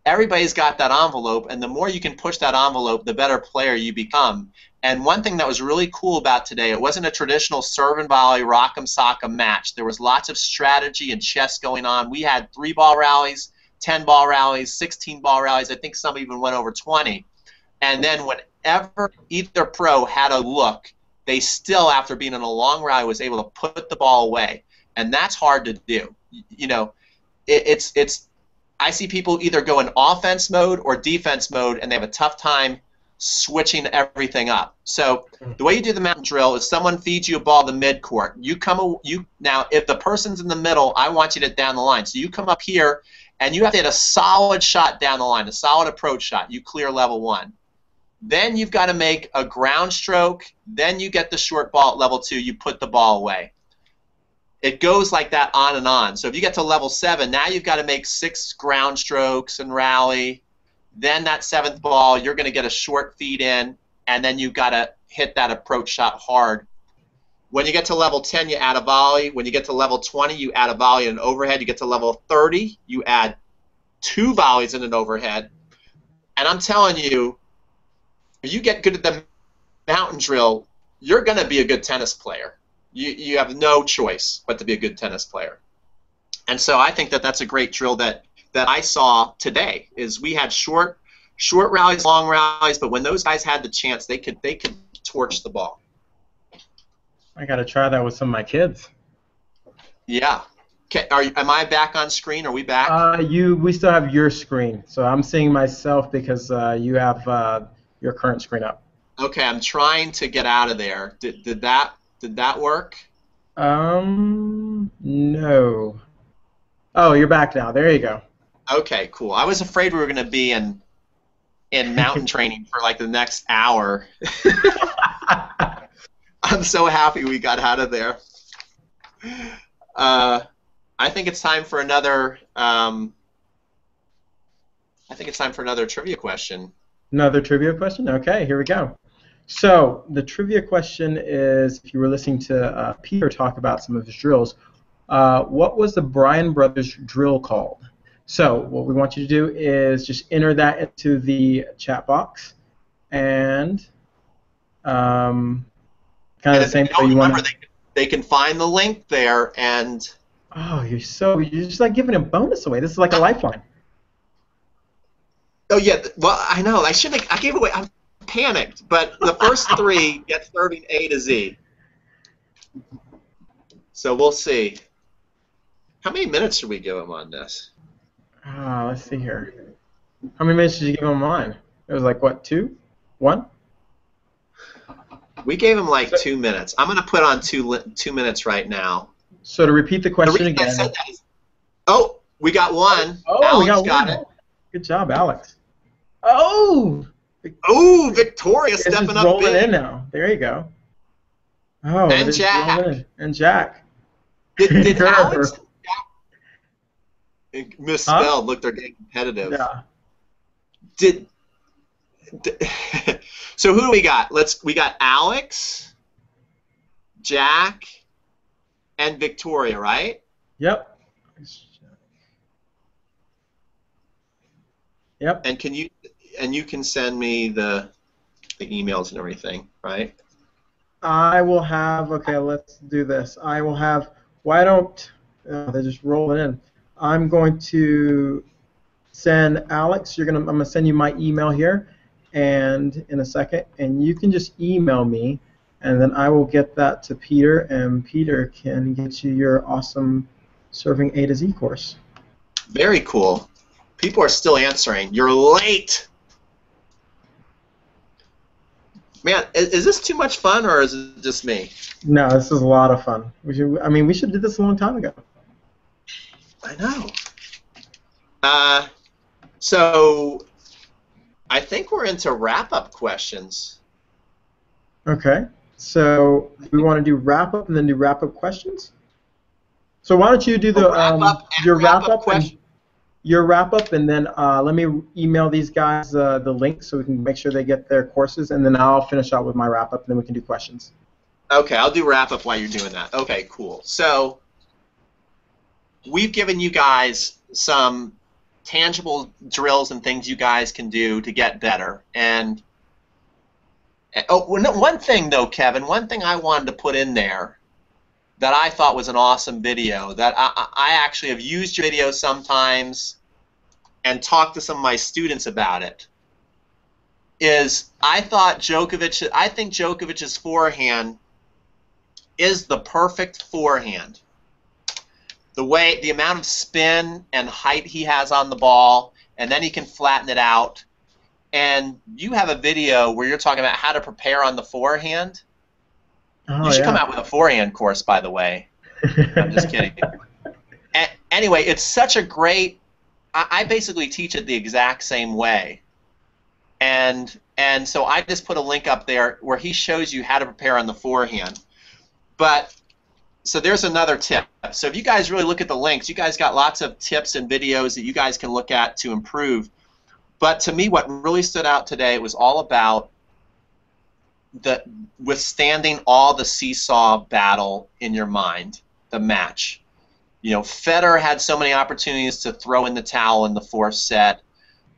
Everybody's got that envelope, and the more you can push that envelope, the better player you become. And one thing that was really cool about today, it wasn't a traditional serve and volley, rock'em sock'em match. There was lots of strategy and chess going on. We had 3-ball rallies, 10-ball rallies, 16-ball rallies. I think some even went over 20. And then whenever either pro had a look, they still, after being in a long rally, was able to put the ball away. And that's hard to do. You know, it's I see people either go in offense mode or defense mode, and they have a tough time switching everything up. So the way you do the mountain drill is someone feeds you a ball in the midcourt. Now, if the person's in the middle, I want you to down the line. So you come up here, and you have to hit a solid shot down the line, a solid approach shot. You clear level 1. Then you've got to make a ground stroke. Then you get the short ball at level 2. You put the ball away. It goes like that on and on. So if you get to level 7, now you've got to make 6 ground strokes and rally. Then that 7th ball, you're going to get a short feed in, and then you've got to hit that approach shot hard. When you get to level 10, you add a volley. When you get to level 20, you add a volley and an overhead. You get to level 30, you add 2 volleys and an overhead. And I'm telling you, if you get good at the mountain drill, you're going to be a good tennis player. You have no choice but to be a good tennis player. And so I think that that's a great drill that I saw today. Is we had short rallies, long rallies, but when those guys had the chance, they could torch the ball. I got to try that with some of my kids. Yeah. Okay. Am I back on screen? Are we back? We still have your screen, so I'm seeing myself because you have your current screen up. Okay. I'm trying to get out of there. Did that work? No. Oh, you're back now. There you go. Okay, cool. I was afraid we were going to be in mountain training for like the next hour. I'm so happy we got out of there. I think it's time for another. I think it's time for another trivia question. Another trivia question? Okay, here we go. So the trivia question is, if you were listening to Peter talk about some of his drills, what was the Bryan Brothers drill called? So what we want you to do is just enter that into the chat box, and kind of the same way you want to. They can find the link there, and you're just like giving a bonus away. This is like a lifeline. Oh yeah, well I know I gave away. I'm panicked, but the first 3 get serving A to Z. So we'll see. How many minutes should we give them on this? Let's see here. How many minutes did you give him mine? It was like, what, 2? 1? We gave him like 2 minutes. I'm going to put on 2 minutes right now. So to repeat the question again. We got 1. Oh, Alex got it. Good job, Alex. Oh, Victoria stepping up rolling big. In now. There you go. Oh, and Jack. And Jack. Did Alex? Misspelled. Huh? Look, they're getting competitive. Yeah. So who do we got? We got Alex, Jack, and Victoria, right? Yep. And you can send me the emails and everything, right? I will have. Okay, let's do this. I will have. Why don't they're just rolling in? I'm going to send Alex. I'm gonna send you my email here, and in a second, and you can just email me, and then I will get that to Peter, and Peter can get you your awesome serving A to Z course. Very cool. People are still answering. You're late. Man, is this too much fun, or is it just me? No, this is a lot of fun. We should have did this a long time ago. I know. So I think we're into wrap-up questions. Okay. So we want to do wrap-up and then do wrap-up questions? So why don't you do the your wrap-up question? your wrap up, and then let me email these guys the link so we can make sure they get their courses, and then I'll finish out with my wrap up, and then we can do questions. Okay, I'll do wrap up while you're doing that. Okay, cool. So we've given you guys some tangible drills and things you guys can do to get better. And oh, one thing though, Kevin, one thing I wanted to put in there that I thought was an awesome video, that I actually have used your video sometimes and talked to some of my students about it, is I think Djokovic's forehand is the perfect forehand. The amount of spin and height he has on the ball, and then he can flatten it out. And you have a video where you're talking about how to prepare on the forehand. Oh, You should yeah. come out with a forehand course, by the way. I'm just kidding. Anyway, it's such a great. I basically teach it the exact same way, and so I just put a link up there where he shows you how to prepare on the forehand. But so there's another tip. So if you guys really look at the links, you guys got lots of tips and videos that you guys can look at to improve. But to me, what really stood out today was all about the withstanding all the seesaw battle in your mind, the match. You know, Federer had so many opportunities to throw in the towel in the fourth set.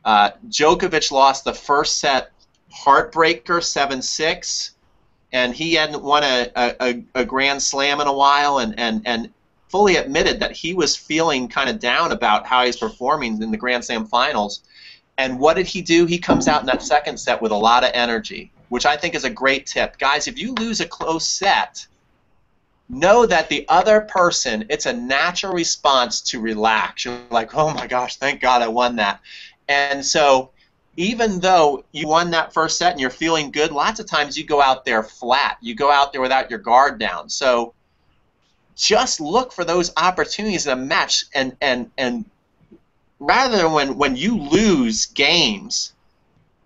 Djokovic lost the first set heartbreaker, 7-6, and he hadn't won a Grand Slam in a while, and fully admitted that he was feeling kind of down about how he's performing in the Grand Slam finals. And what did he do? He comes out in that second set with a lot of energy, which I think is a great tip. Guys, if you lose a close set, know that the other person, it's a natural response to relax. You're like, oh my gosh, thank God I won that. And so even though you won that first set and you're feeling good, lots of times you go out there flat. You go out there without your guard down. So just look for those opportunities in a match, and rather than when you lose games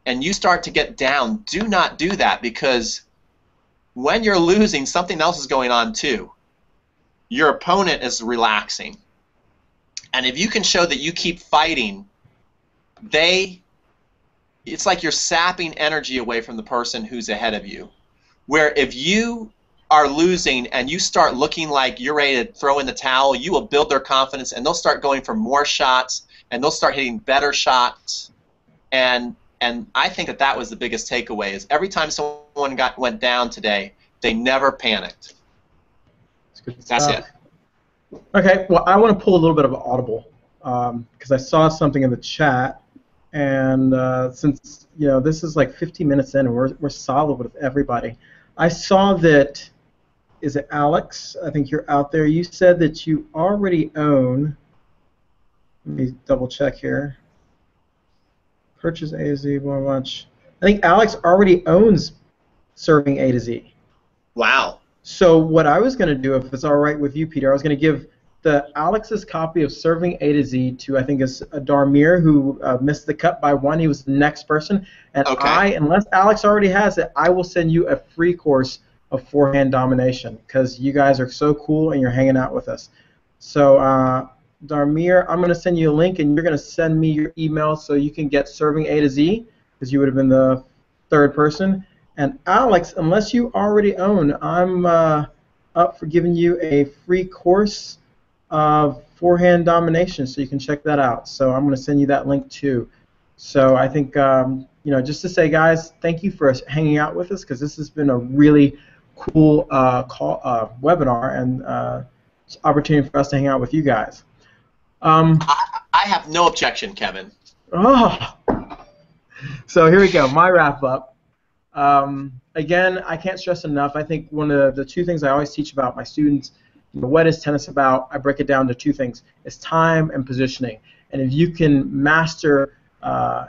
and you start to get down, do not do that, because when you're losing, something else is going on too. Your opponent is relaxing. And if you can show that you keep fighting, it's like you're sapping energy away from the person who's ahead of you. Where if you are losing and you start looking like you're ready to throw in the towel, you will build their confidence, and they'll start going for more shots, and they'll start hitting better shots. And I think that was the biggest takeaway, is every time someone went down today, they never panicked. That's it. Okay, well, I want to pull a little bit of an audible, because I saw something in the chat, and since this is like 15 minutes in and we're solid with everybody, I saw that, is it Alex? I think you're out there. You said that you already own, let me double check here, purchase A to Z, more much. I think Alex already owns Serving A to Z. Wow. So what I was going to do, if it's all right with you, Peter, I was going to give Alex's copy of Serving A to Z to, I think it's Darmir, who missed the cut by one. He was the next person. And okay. Unless Alex already has it, I will send you a free course of forehand domination, because you guys are so cool and you're hanging out with us. So Darmir, I'm going to send you a link, and you're going to send me your email so you can get Serving A to Z, because you would have been the third person. And Alex, unless you already own, I'm up for giving you a free course of forehand domination, so you can check that out. So I'm going to send you that link too. So I think, just to say, guys, thank you for hanging out with us, because this has been a really cool webinar and opportunity for us to hang out with you guys. I have no objection, Kevin. Oh. So here we go, my wrap up. Again, I can't stress enough, I think one of the two things I always teach about my students, what is tennis about? I break it down to two things. It's time and positioning. And if you can master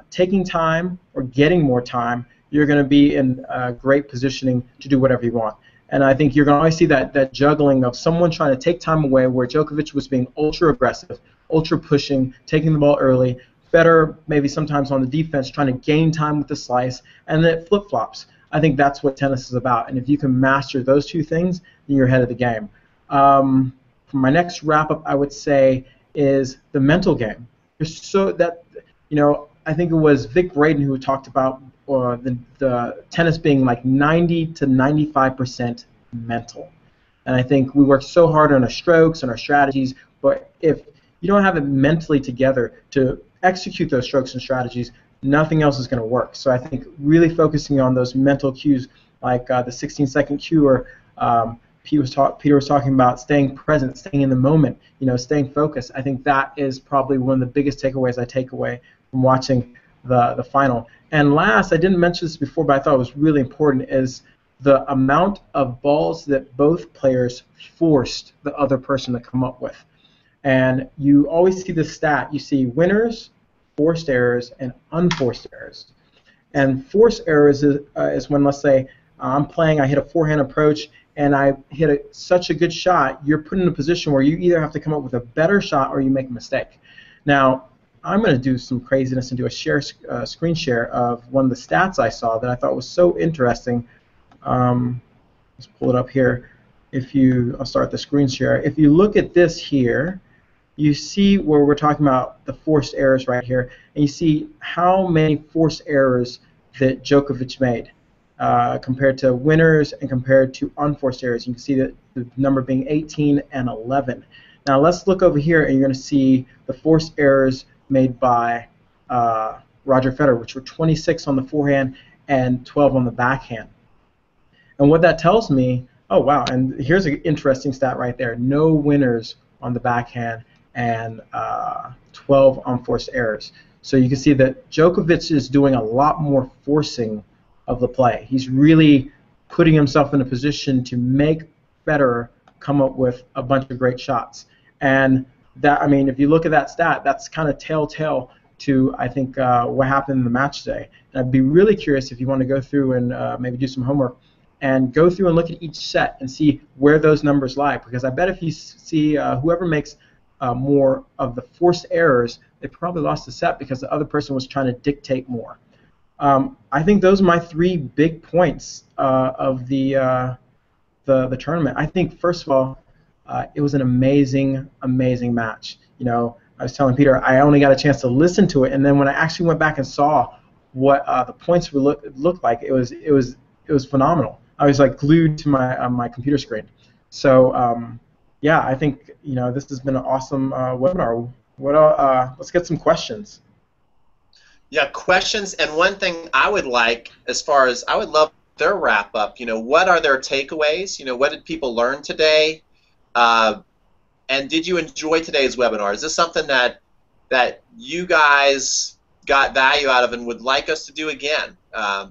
taking time or getting more time, you're going to be in great positioning to do whatever you want. And I think you're going to always see that juggling of someone trying to take time away, where Djokovic was being ultra aggressive, ultra pushing, taking the ball early, better maybe sometimes on the defense, trying to gain time with the slice, and then it flip-flops. I think that's what tennis is about. And if you can master those two things, then you're ahead of the game. For my next wrap-up, I would say, is the mental game. so that, I think it was Vic Braden who talked about the tennis being like 90 to 95% mental. And I think we work so hard on our strokes and our strategies, but if you don't have it mentally together to execute those strokes and strategies, nothing else is going to work. So I think really focusing on those mental cues, like the 16-second cue, or Peter was talking about staying present, staying in the moment, staying focused. I think that is probably one of the biggest takeaways I take away from watching the final. And last, I didn't mention this before, but I thought it was really important, is the amount of balls that both players forced the other person to come up with. And you always see this stat. You see winners, forced errors, and unforced errors. And forced errors is when, let's say, I'm playing, I hit a forehand approach, and I hit such a good shot, you're put in a position where you either have to come up with a better shot or you make a mistake. Now, I'm going to do some craziness and do a screen share of one of the stats I saw that I thought was so interesting. Let's pull it up here. I'll start the screen share. If you look at this here, you see where we're talking about the forced errors right here, and you see how many forced errors that Djokovic made compared to winners and compared to unforced errors. You can see that the number being 18 and 11. Now let's look over here, and you're going to see the forced errors made by Roger Federer, which were 26 on the forehand and 12 on the backhand. And what that tells me, oh wow, and here's an interesting stat right there, no winners on the backhand and 12 on forced errors. So you can see that Djokovic is doing a lot more forcing of the play. He's really putting himself in a position to make Federer come up with a bunch of great shots. And that, I mean, if you look at that stat, that's kind of telltale to, I think, what happened in the match today. And I'd be really curious if you want to go through and maybe do some homework and go through and look at each set and see where those numbers lie. Because I bet if you see whoever makes more of the forced errors, they probably lost the set because the other person was trying to dictate more. I think those are my 3 big points of the tournament. I think, first of all, it was an amazing, amazing match. I was telling Peter I only got a chance to listen to it, and then when I actually went back and saw what the points looked like, it was phenomenal. I was like glued to my computer screen. So yeah, I think this has been an awesome webinar. Let's get some questions. Yeah, questions. And one thing I would like, as far as I would love their wrap up. What are their takeaways? What did people learn today? And did you enjoy today's webinar? Is this something that you guys got value out of and would like us to do again?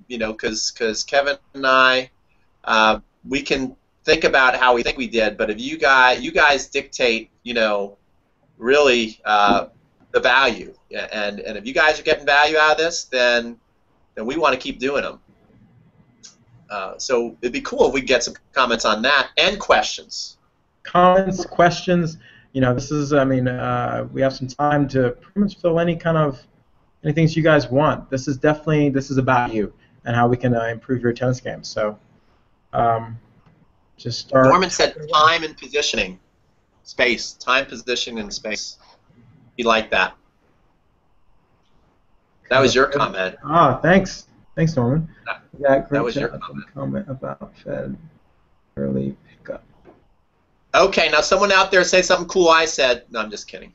Because Kevin and I, we can think about how we think we did, but if you guys dictate, really the value, and if you guys are getting value out of this, then we want to keep doing them. So it'd be cool if we get some comments on that and questions. Comments, questions. This is, we have some time to pretty much fill any things you guys want. This is about you and how we can improve your tennis game. So just start. Norman said time and positioning, space, time, position, and space. He liked that. That was your comment. Ah, thanks. Thanks, Norman. Yeah, that was your comment about Fed early pickup. Okay, now someone out there say something cool I said. No, I'm just kidding.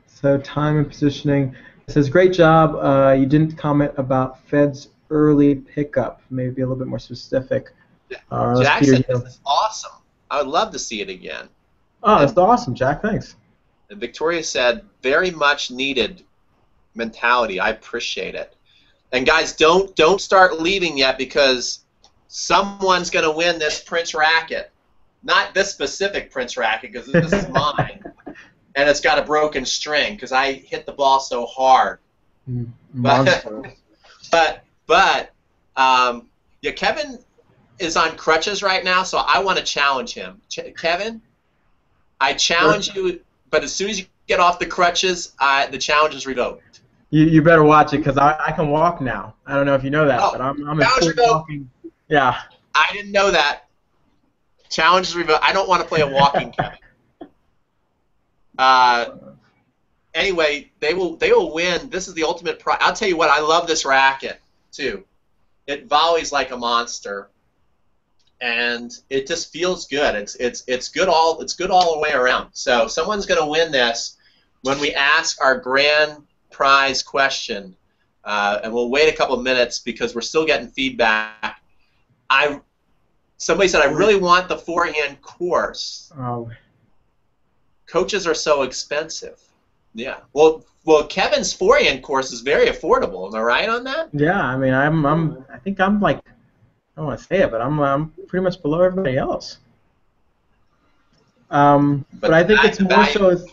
So time and positioning. It says, great job. You didn't comment about Fed's early pickup. Maybe be a little bit more specific. Jack said this is awesome. I would love to see it again. Oh, that's awesome, Jack. Thanks. And Victoria said, very much needed mentality. I appreciate it. And guys, don't start leaving yet, because someone's going to win this Prince racket. Not this specific Prince racket, because this is mine. And it's got a broken string because I hit the ball so hard. But yeah, Kevin is on crutches right now, so I want to challenge him. Kevin, I challenge you, but as soon as you get off the crutches, the challenge is revoked. You better watch it, because I can walk now. I don't know if you know that, but I'm in full walking. Yeah. I didn't know that. Challenge is revoked. I don't want to play a walking Kevin. anyway, they will win. This is the ultimate prize. I'll tell you what, I love this racket too. It volleys like a monster, and it just feels good. It's good all the way around. So someone's going to win this when we ask our grand prize question, and we'll wait a couple of minutes because we're still getting feedback. Somebody said I really want the forehand course. Oh. Coaches are so expensive. Yeah. Well, Kevin's forehand course is very affordable. Am I right on that? Yeah, I mean, I think I'm like, I don't want to say it, but I'm pretty much below everybody else. But I think it's more so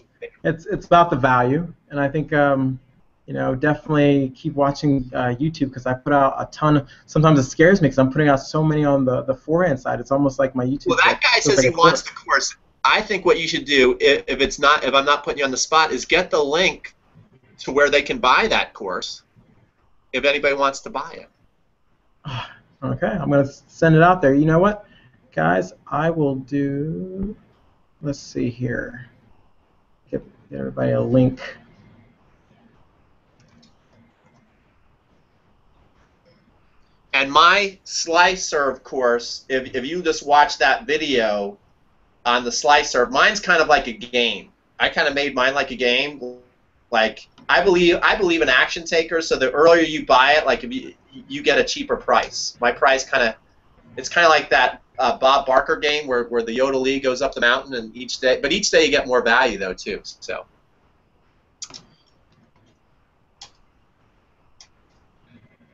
it's about the value, and I think definitely keep watching YouTube because I put out a ton. Sometimes it scares me because I'm putting out so many on the forehand side. It's almost like my YouTube. Well, that guy says he wants the course. I think what you should do, if I'm not putting you on the spot, is get the link to where they can buy that course if anybody wants to buy it. Okay, I'm going to send it out there. You know what, guys? I will do, let's see here. Get everybody a link. And my slice serve course, if you just watch that video on the slice serve, mine's kind of like a game. I kind of made mine like a game. Like I believe in action takers, so the earlier you buy it, like if you get a cheaper price. My price it's kind of like that Bob Barker game where the Yodelee goes up the mountain, and each day you get more value though too. So.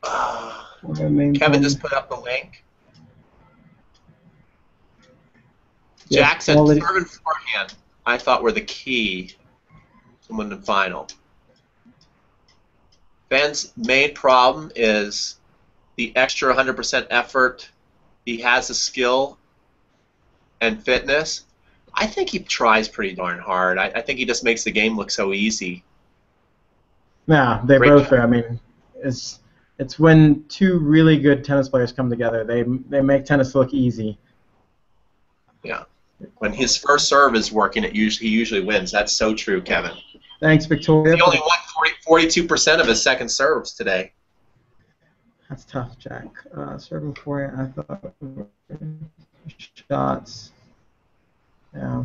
Kevin just put up the link. Yes, Jackson, serve and forehand, I thought were the key to win the final. Ben's main problem is the extra 100% effort. He has the skill and fitness. I think he tries pretty darn hard. I think he just makes the game look so easy. Yeah, they both are. I mean, it's when two really good tennis players come together. They make tennis look easy. Yeah. When his first serve is working, he usually wins. That's so true, Kevin. Thanks, Victoria. He only won 42% of his second serves today. That's tough, Jack. Serving forehand, I thought shots. Yeah.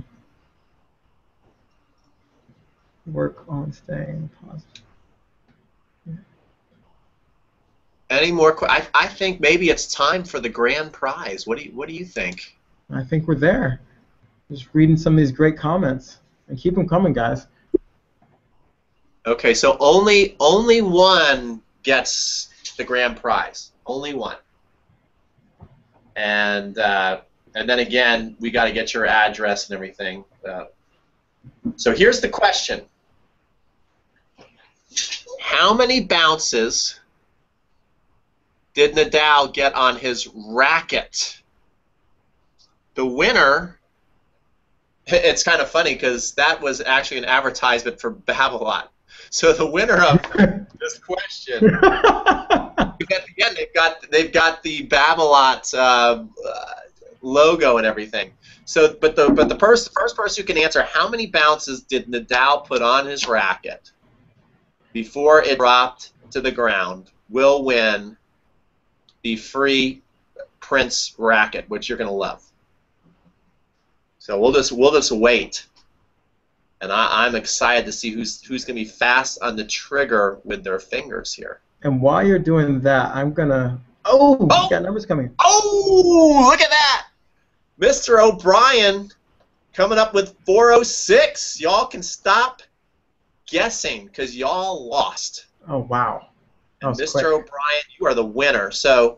Work on staying positive. Yeah. Any more? I think maybe it's time for the grand prize. What do you think? I think we're there. Just reading some of these great comments, and keep them coming, guys. Okay, so only one gets the grand prize. Only one. And then again, we got to get your address and everything. So here's the question: how many bounces did Nadal get on his racket? The winner. It's kind of funny because that was actually an advertisement for Babolat. So the winner of this question, again, they've got the Babolat logo and everything. So, but the first person who can answer how many bounces did Nadal put on his racket before it dropped to the ground will win the free Prince racket, which you're going to love. So we'll just wait, and I'm excited to see who's going to be fast on the trigger with their fingers here. And while you're doing that, I'm gonna. Oh, we got numbers coming. Oh, look at that, Mr. O'Brien, coming up with 406. Y'all can stop guessing because y'all lost. Oh wow, and Mr. O'Brien, you are the winner. So.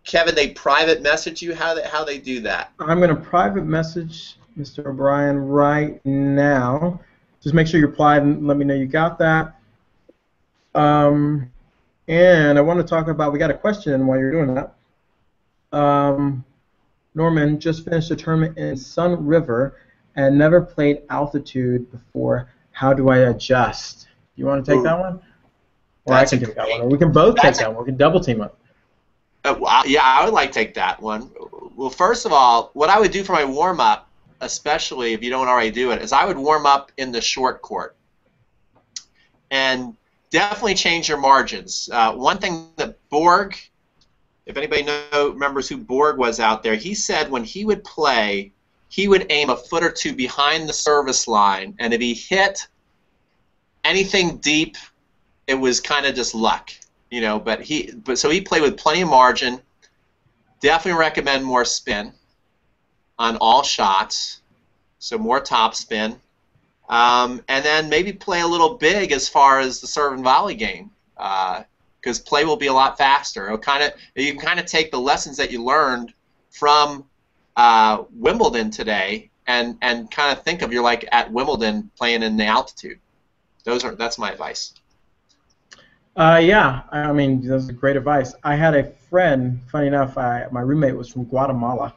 Kevin, they private message you how they do that? I'm going to private message Mr. O'Brien right now. Just make sure you reply and let me know you got that. And I want to talk about, we got a question while you're doing that. Norman just finished a tournament in Sun River and never played altitude before. How do I adjust? You want to take that one? Or I can take that one. Or we can both take that one. We can double team up. Yeah, I would like to take that one. Well, first of all, what I would do for my warm-up, especially if you don't already do it, is I would warm up in the short court. and definitely change your margins. One thing that Borg, if anybody remembers who Borg was out there, he said when he would play, he would aim a foot or two behind the service line, and if he hit anything deep, it was kind of just luck, you know. But so he played with plenty of margin. Definitely recommend more spin on all shots, so more top spin, and then maybe play a little big as far as the serve and volley game, because play will be a lot faster. You can kind of take the lessons that you learned from Wimbledon today and kind of think of you're like at Wimbledon playing in the altitude. That's my advice. Yeah, I mean, that's great advice. I had a friend, funny enough, my roommate was from Guatemala,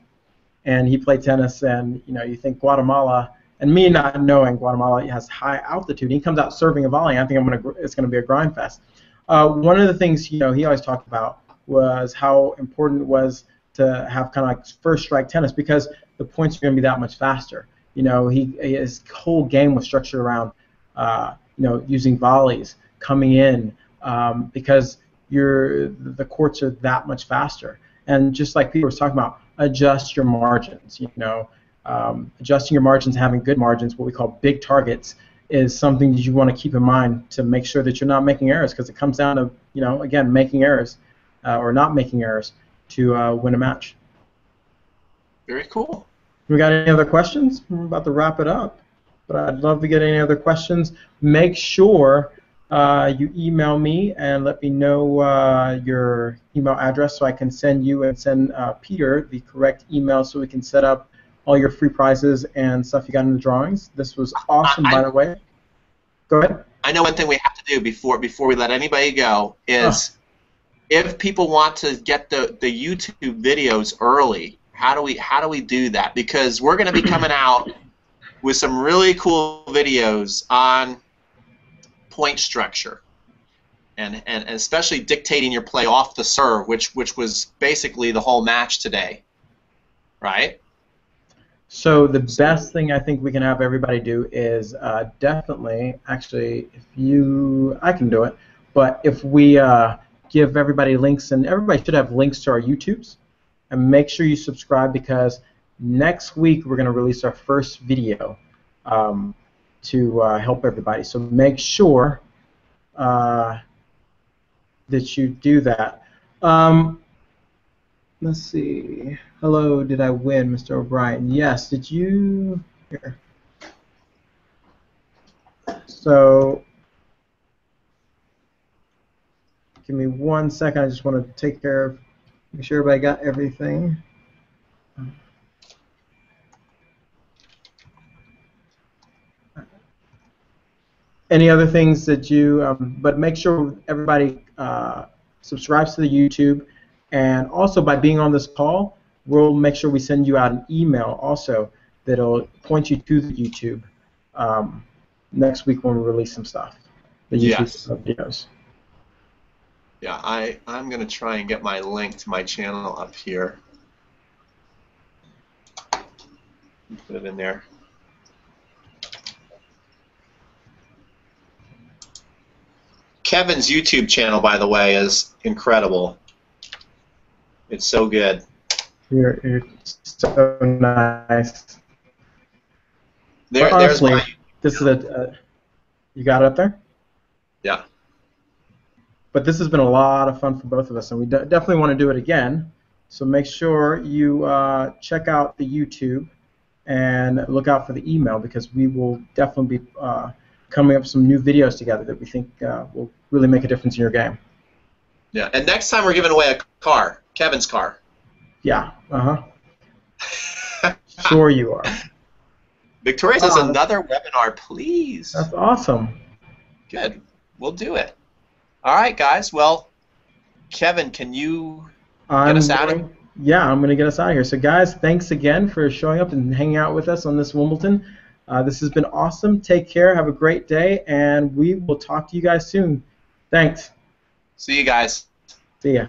and he played tennis, and you know, you think Guatemala, and me not knowing Guatemala has high altitude, he comes out serving a volley, I think it's going to be a grind fest. One of the things, you know, he always talked about was how important it was to have kind of like first strike tennis, because the points are going to be that much faster. You know, his whole game was structured around you know, using volleys, coming in, because the courts are that much faster. And just like Peter was talking about, adjust your margins. You know, adjusting your margins, having good margins, what we call big targets, is something that you want to keep in mind to make sure that you're not making errors, because it comes down to, you know, again, making errors or not making errors to win a match. Very cool. We got any other questions? We're about to wrap it up, but I'd love to get any other questions. Make sure you email me and let me know your email address so I can send you and send Peter the correct email so we can set up all your free prizes and stuff you got in the drawings. This was awesome, by the way. Go ahead. I know one thing we have to do before we let anybody go is if people want to get the YouTube videos early, how do we do that? Because we're going to be coming out with some really cool videos on point structure and especially dictating your play off the serve, which was basically the whole match today, right? So the best thing I think we can have everybody do is definitely, actually, I can do it, but if we give everybody links, and everybody should have links to our YouTubes, and make sure you subscribe, because next week we're going to release our first video to help everybody. So make sure that you do that. Let's see. Hello, did I win, Mr. O'Brien? Yes. Did you? Here. So give me 1 second. I just want to take care of, make sure everybody got everything. Any other things that you, but make sure everybody subscribes to the YouTube, and also by being on this call, we'll make sure we send you out an email also that'll point you to the YouTube next week when we release some stuff, the YouTube videos. Yeah, I'm going to try and get my link to my channel up here. Put it in there. Kevin's YouTube channel, by the way, is incredible. It's so good. You're so nice. Honestly, this is you got it up there? Yeah. But this has been a lot of fun for both of us, and we definitely want to do it again. So make sure you check out the YouTube and look out for the email, because we will definitely be coming up with some new videos together that we think will really make a difference in your game. Yeah, and next time we're giving away a car, Kevin's car. Yeah, Sure you are. Victoria says another webinar, please. That's awesome. Good. We'll do it. All right, guys. Well, Kevin, can you get us out of here? Yeah, I'm going to get us out of here. So, guys, thanks again for showing up and hanging out with us on this Wimbledon. This has been awesome. Take care. Have a great day, and we will talk to you guys soon. Thanks. See you guys. See ya.